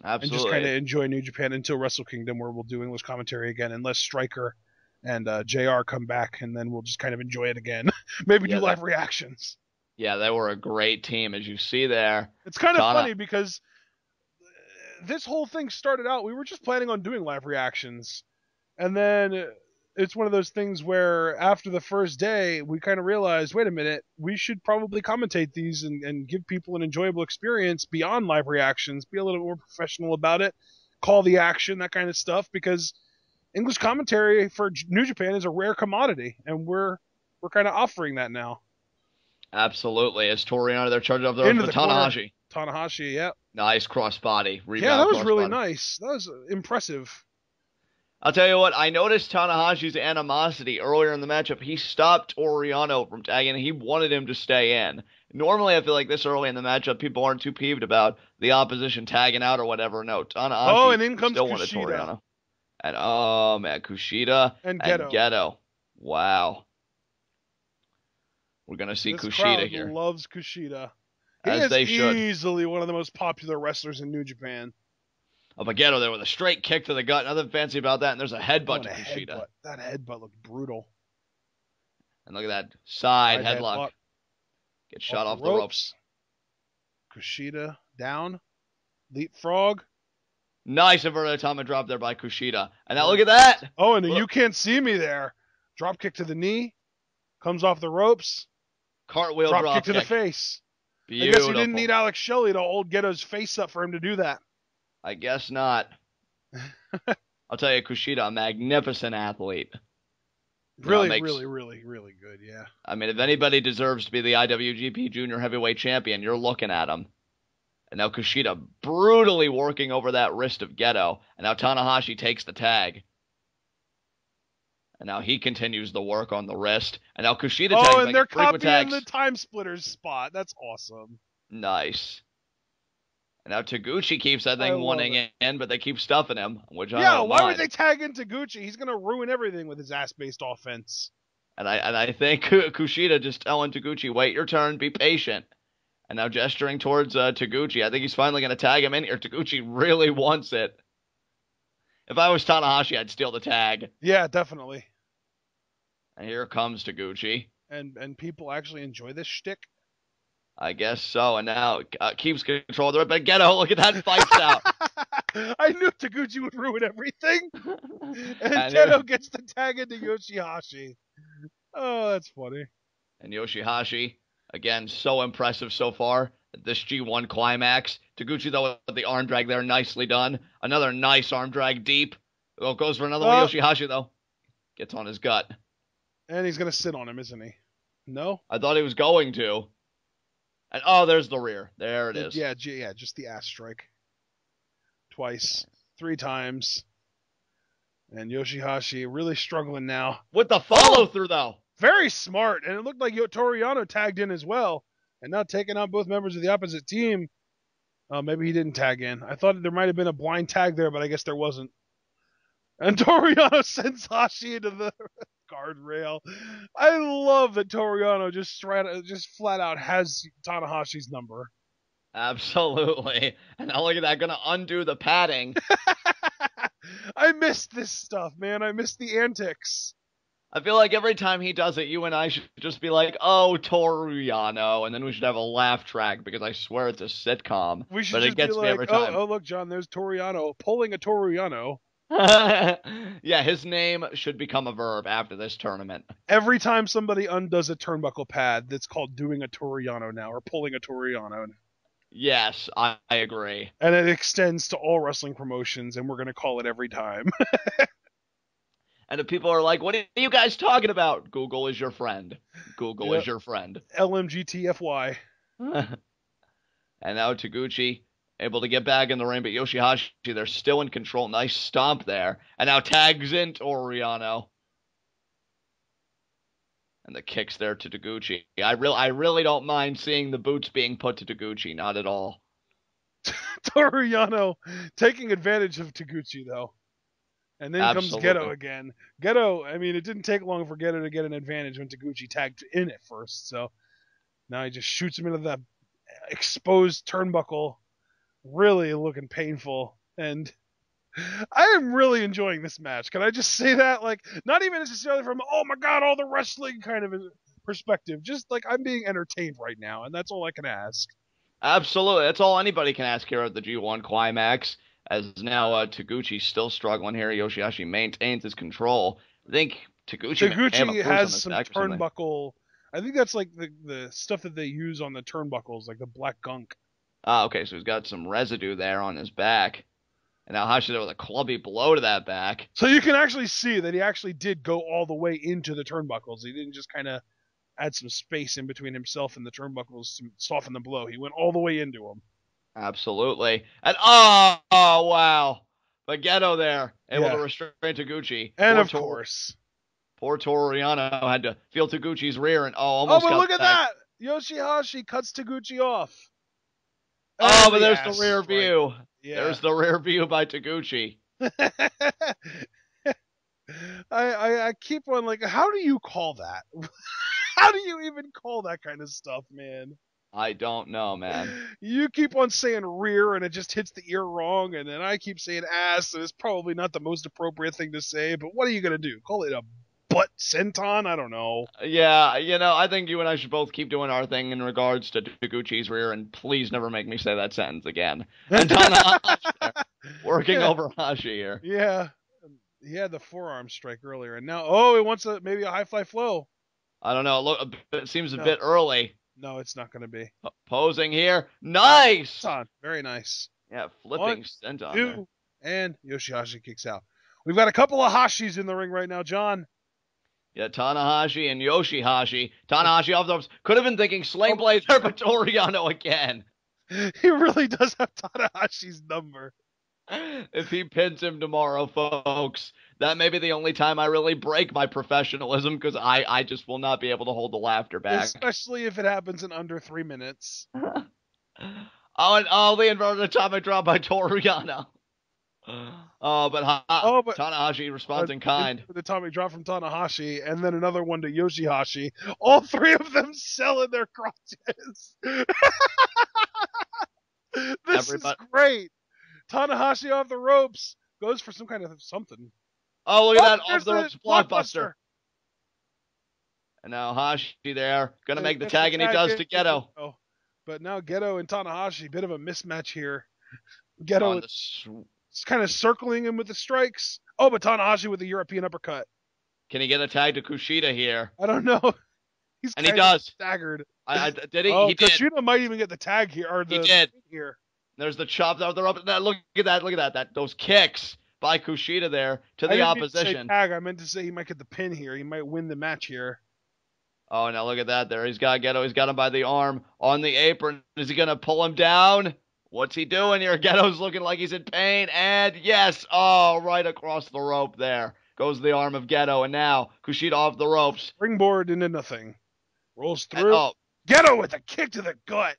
Absolutely. And just kind of enjoy New Japan until Wrestle Kingdom, where we'll do English commentary again, unless Stryker and JR come back, and then we'll just kind of enjoy it again. Maybe do live reactions. Yeah, they were a great team, as you see there. It's kind of funny because this whole thing started out, we were just planning on doing live reactions. And then it's one of those things where after the first day, we kind of realized, wait a minute, we should probably commentate these and give people an enjoyable experience beyond live reactions, be a little more professional about it, call the action, that kind of stuff, because English commentary for New Japan is a rare commodity, and we're kind of offering that now. Absolutely. As Toriano, they're charged up there for Tanahashi. Tanahashi, yeah. Nice crossbody. Yeah, that was really nice. That was impressive. I'll tell you what, I noticed Tanahashi's animosity earlier in the matchup. He stopped Toru Yano from tagging. He wanted him to stay in. Normally, I feel like this early in the matchup, people aren't too peeved about the opposition tagging out or whatever. No, Oh, Tanahashi and in comes still wanted Toru Kushida Yano. And oh man, Kushida and and Gedo. Gedo. Wow. We're gonna see This Kushida crowd here. loves Kushida. He As is they should. easily one of the most popular wrestlers in New Japan. Oh, but Gedo there with a straight kick to the gut. Nothing fancy about that. And there's a headbutt to Kushida. Headbutt. That headbutt looked brutal. And look at that side Right headlock. Get shot off the ropes. Kushida down. Leapfrog. Nice inverted Tama drop there by Kushida. And now look at that. Oh, and you can't see me there. Drop kick to the knee. Comes off the ropes. Cartwheel drop drop kick to the face. Beautiful. I guess he didn't need Alex Shelley to hold Gedo's face up for him to do that. I guess not. I'll tell you, Kushida, a magnificent athlete. Really good, yeah. I mean, if anybody deserves to be the IWGP Junior Heavyweight Champion, you're looking at him. And now Kushida brutally working over that wrist of Gedo. And now Tanahashi takes the tag. And now he continues the work on the wrist. And now Kushida tags. Oh, and they're copying the Time Splitters spot. That's awesome. Nice. And now Taguchi keeps that thing wanting in, but they keep stuffing him, which I don't Yeah, why mind. would they tag in Taguchi? He's going to ruin everything with his ass-based offense. And I think Kushida just telling Taguchi, wait your turn, be patient. And now gesturing towards Taguchi. I think he's finally going to tag him in here. Taguchi really wants it. If I was Tanahashi, I'd steal the tag. Yeah, definitely. And here comes Taguchi. And people actually enjoy this shtick? I guess so. And now keeps control of the ring. But Gedo, look at that fight out. I knew Taguchi would ruin everything. And Gedo gets the tag into YOSHI-HASHI. Oh, that's funny. And YOSHI-HASHI, again, so impressive so far. This G1 climax. Taguchi, though, with the arm drag there, nicely done. Another nice arm drag deep. Oh, goes for another one. YOSHI-HASHI, though. Gets on his gut. And he's going to sit on him, isn't he? No? I thought he was going to. And oh, there's the rear. There it is. Yeah, just the ass strike. Twice. 3 times. And YOSHI-HASHI really struggling now. With the follow-through, though. Very smart. And it looked like Toru Yano tagged in as well. And now taking out both members of the opposite team. Maybe he didn't tag in. I thought there might have been a blind tag there, but I guess there wasn't. And Toru Yano sends Hashi into the guardrail. I love that Toru Yano just flat out has Tanahashi's number. Absolutely. And now look at that, gonna undo the padding. I missed this stuff, man. I missed the antics. I feel like every time he does it, you and I should just be like, oh, Toru Yano, and then we should have a laugh track, because I swear it's a sitcom. We should but just it gets be me like, every time. Oh, look, John, there's Toru Yano pulling a Toru Yano. Yeah, his name should become a verb after this tournament. Every time somebody undoes a turnbuckle pad, that's called doing a Toru Yano now, or pulling a Toru Yano. Yes, I agree. And it extends to all wrestling promotions, and we're going to call it every time. And if people are like, what are you guys talking about? Google is your friend. Google is your friend. LMGTFY. And now Taguchi able to get back in the ring, but YOSHI-HASHI, they're still in control. Nice stomp there. And now tags in Toru Yano. And the kicks there to Taguchi. I really don't mind seeing the boots being put to Taguchi. Not at all. Toru Yano taking advantage of Taguchi, though. And then comes Gedo again. Gedo, I mean, it didn't take long for Gedo to get an advantage when Taguchi tagged in at first. So now he just shoots him into the exposed turnbuckle. Really looking painful. And I am really enjoying this match. Can I just say that? Like, not even necessarily from, oh my God, all the wrestling kind of perspective. Just like I'm being entertained right now. And that's all I can ask. Absolutely. That's all anybody can ask here at the G1 Climax. As now Taguchi's still struggling here. YOSHI-HASHI maintains his control. I think Taguchi has some turnbuckle. I think that's like the stuff that they use on the turnbuckles, like the black gunk. Okay, so he's got some residue there on his back. And now Hashi there with a clubby blow to that back. So you can actually see that he actually did go all the way into the turnbuckles. He didn't just kind of add some space in between himself and the turnbuckles to soften the blow. He went all the way into them. Absolutely. And oh wow. But Gedo there, able to Yeah. restrain Taguchi. And of course. Poor Toru Yano had to feel Taguchi's rear and Oh, almost but got look at back. that! YOSHI-HASHI cuts Taguchi off. Oh, And but there's the ass rear strike. view. Yeah. There's the rear view by Taguchi. I keep on like, how do you call that? How do you even call that kind of stuff, man? I don't know, man. You keep on saying rear and it just hits the ear wrong, and then I keep saying ass, and it's probably not the most appropriate thing to say, but what are you gonna do? Call it a butt senton? I don't know. Yeah, I think you and I should both keep doing our thing in regards to Taguchi's rear, and please never make me say that sentence again. And Tanahashi working Yeah. over Hashi here. Yeah. He had the forearm strike earlier, and now, he wants maybe a high fly flow. I don't know. Look, it seems a No. bit early. No, it's not going to be. Posing here. Nice! Senton. Very nice. Yeah, flipping senton there. 2, and YOSHI-HASHI kicks out. We've got a couple of Hashis in the ring right now, John. Yeah, Tanahashi and YOSHI-HASHI. Tanahashi off the ropes. Could have been thinking Sling Blade there, but Toru Yano again. He really does have Tanahashi's number. If he pins him tomorrow, folks, that may be the only time I really break my professionalism, because I just will not be able to hold the laughter back. Especially if it happens in under 3 minutes. The inverted atomic drop by Toru Yano. But Tanahashi responds in kind. The atomic drop from Tanahashi, and then another one to YOSHI-HASHI. All three of them selling their crotches. This is great. Tanahashi off the ropes. Goes for some kind of something. Oh, look at that off the ropes blockbuster. And now Hashi there. Going to make the tag, and he does to Gedo. But now Gedo and Tanahashi, bit of a mismatch here. Gedo is kind of circling him with the strikes. Oh, but Tanahashi with the European uppercut. Can he get a tag to Kushida here? I don't know. And he does. Staggered. Did he? Oh, he did. Kushida might even get the tag here. Or the he did. Here. There's the chops out there. Look at that. Those kicks by Kushida there to the opposition. I didn't say tag. I meant to say he might get the pin here. He might win the match here. Oh, now look at that there. He's got Gedo. He's got him by the arm on the apron. Is he going to pull him down? What's he doing here? Gedo's looking like he's in pain. And yes, right across the rope there goes the arm of Gedo. And now Kushida off the ropes. Springboard into nothing. Rolls through. Gedo with a kick to the gut.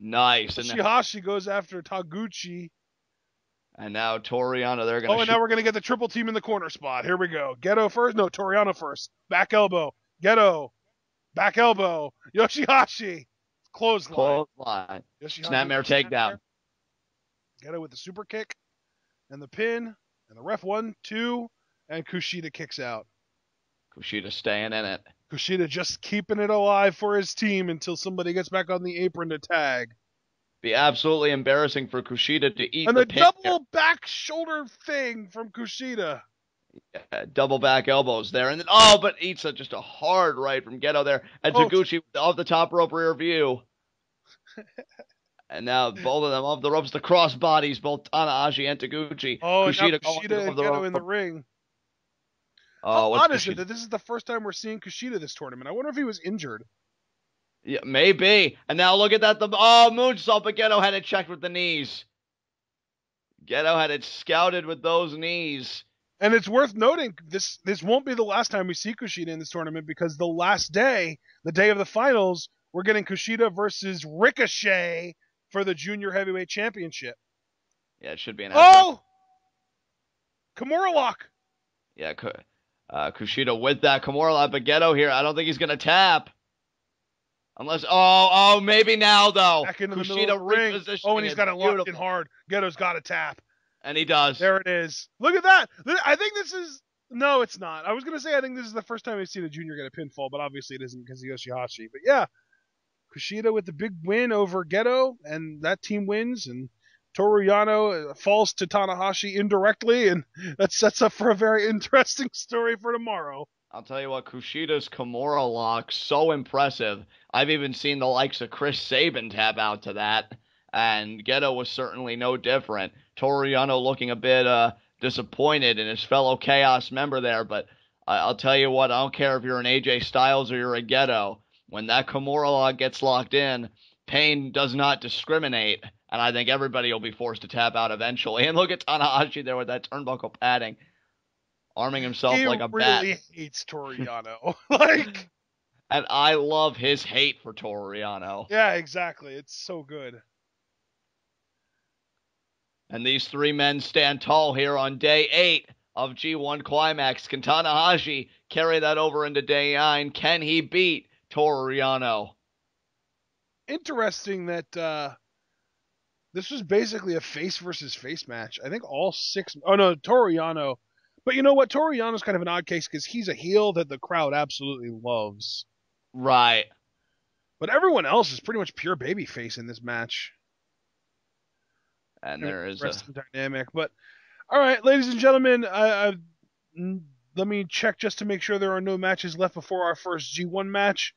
Nice. YOSHI-HASHI goes after Taguchi. And now Toru Yano, they're going to and now we're going to get the triple team in the corner spot. Here we go. Gedo first. No, Toru Yano first. Back elbow. Gedo. Back elbow. YOSHI-HASHI. Clothesline. Snapmare takedown. Gedo with the super kick. And the pin. And the ref 1, 2. And Kushida kicks out. Kushida staying in it. Kushida just keeping it alive for his team until somebody gets back on the apron to tag. Be absolutely embarrassing for Kushida to eat and the pin. And the double back shoulder thing from Kushida. Yeah, double back elbows there. And then, but eats just a hard right from Gedo there. And Taguchi off the top rope rear view. And now both of them off the ropes, the cross bodies, both Tanahashi and Taguchi. Kushida and Gedo in the ring. How odd is it that this is the first time we're seeing Kushida this tournament? I wonder if he was injured. Yeah, maybe. And now look at that. Moonsault, but Gedo had it checked with the knees. Gedo had it scouted with those knees. And it's worth noting, this won't be the last time we see Kushida in this tournament, because the last day, the day of the finals, we're getting Kushida versus Ricochet for the Junior Heavyweight Championship. Yeah, it should be an Kimura lock. Yeah, Kushida with that Kimura lock, but Gedo here, I don't think he's going to tap. Unless, maybe now, though. Back into the middle of the ring. And he's got it locked in hard. Gedo's got to tap. And he does. There it is. Look at that. I think this is... No, it's not. I was going to say I think this is the first time we've seen a junior get a pinfall, but obviously it isn't because of YOSHI-HASHI. But yeah, Kushida with the big win over Gedo, and that team wins, and Toru Yano falls to Tanahashi indirectly, and that sets up for a very interesting story for tomorrow. I'll tell you what, Kushida's Kimura lock, so impressive. I've even seen the likes of Chris Sabin tap out to that, and Gedo was certainly no different. Toru Yano looking a bit disappointed in his fellow Chaos member there, but I'll tell you what, I don't care if you're an AJ Styles or you're a Gedo. When that Kimura lock gets locked in, pain does not discriminate, And I think everybody will be forced to tap out eventually. And look at Tanahashi there with that turnbuckle padding, arming himself He like a bat. really hates Toru Yano. Like, And I love his hate for Toru Yano. yeah, exactly. It's so good. And these three men stand tall here on day 8 of G1 Climax. Can Tanahashi carry that over into day 9? Can he beat Toru Yano? Interesting that this was basically a face versus face match. I think all 6. Oh no, Toru Yano. But you know what? Toru Yano's kind of an odd case because he's a heel that the crowd absolutely loves. Right. But everyone else is pretty much pure babyface in this match. And there is a dynamic. But all right, ladies and gentlemen, let me check just to make sure there are no matches left before our first G1 match.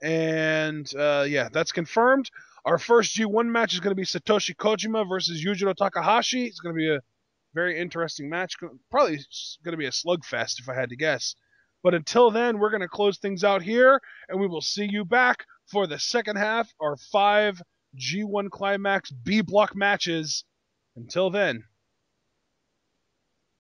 And yeah, that's confirmed. Our first G1 match is going to be Satoshi Kojima versus Yujiro Takahashi. It's going to be a very interesting match. Probably going to be a slugfest if I had to guess. But until then, we're going to close things out here, and we will see you back for the second half, our 5 G1 Climax B block matches. Until then.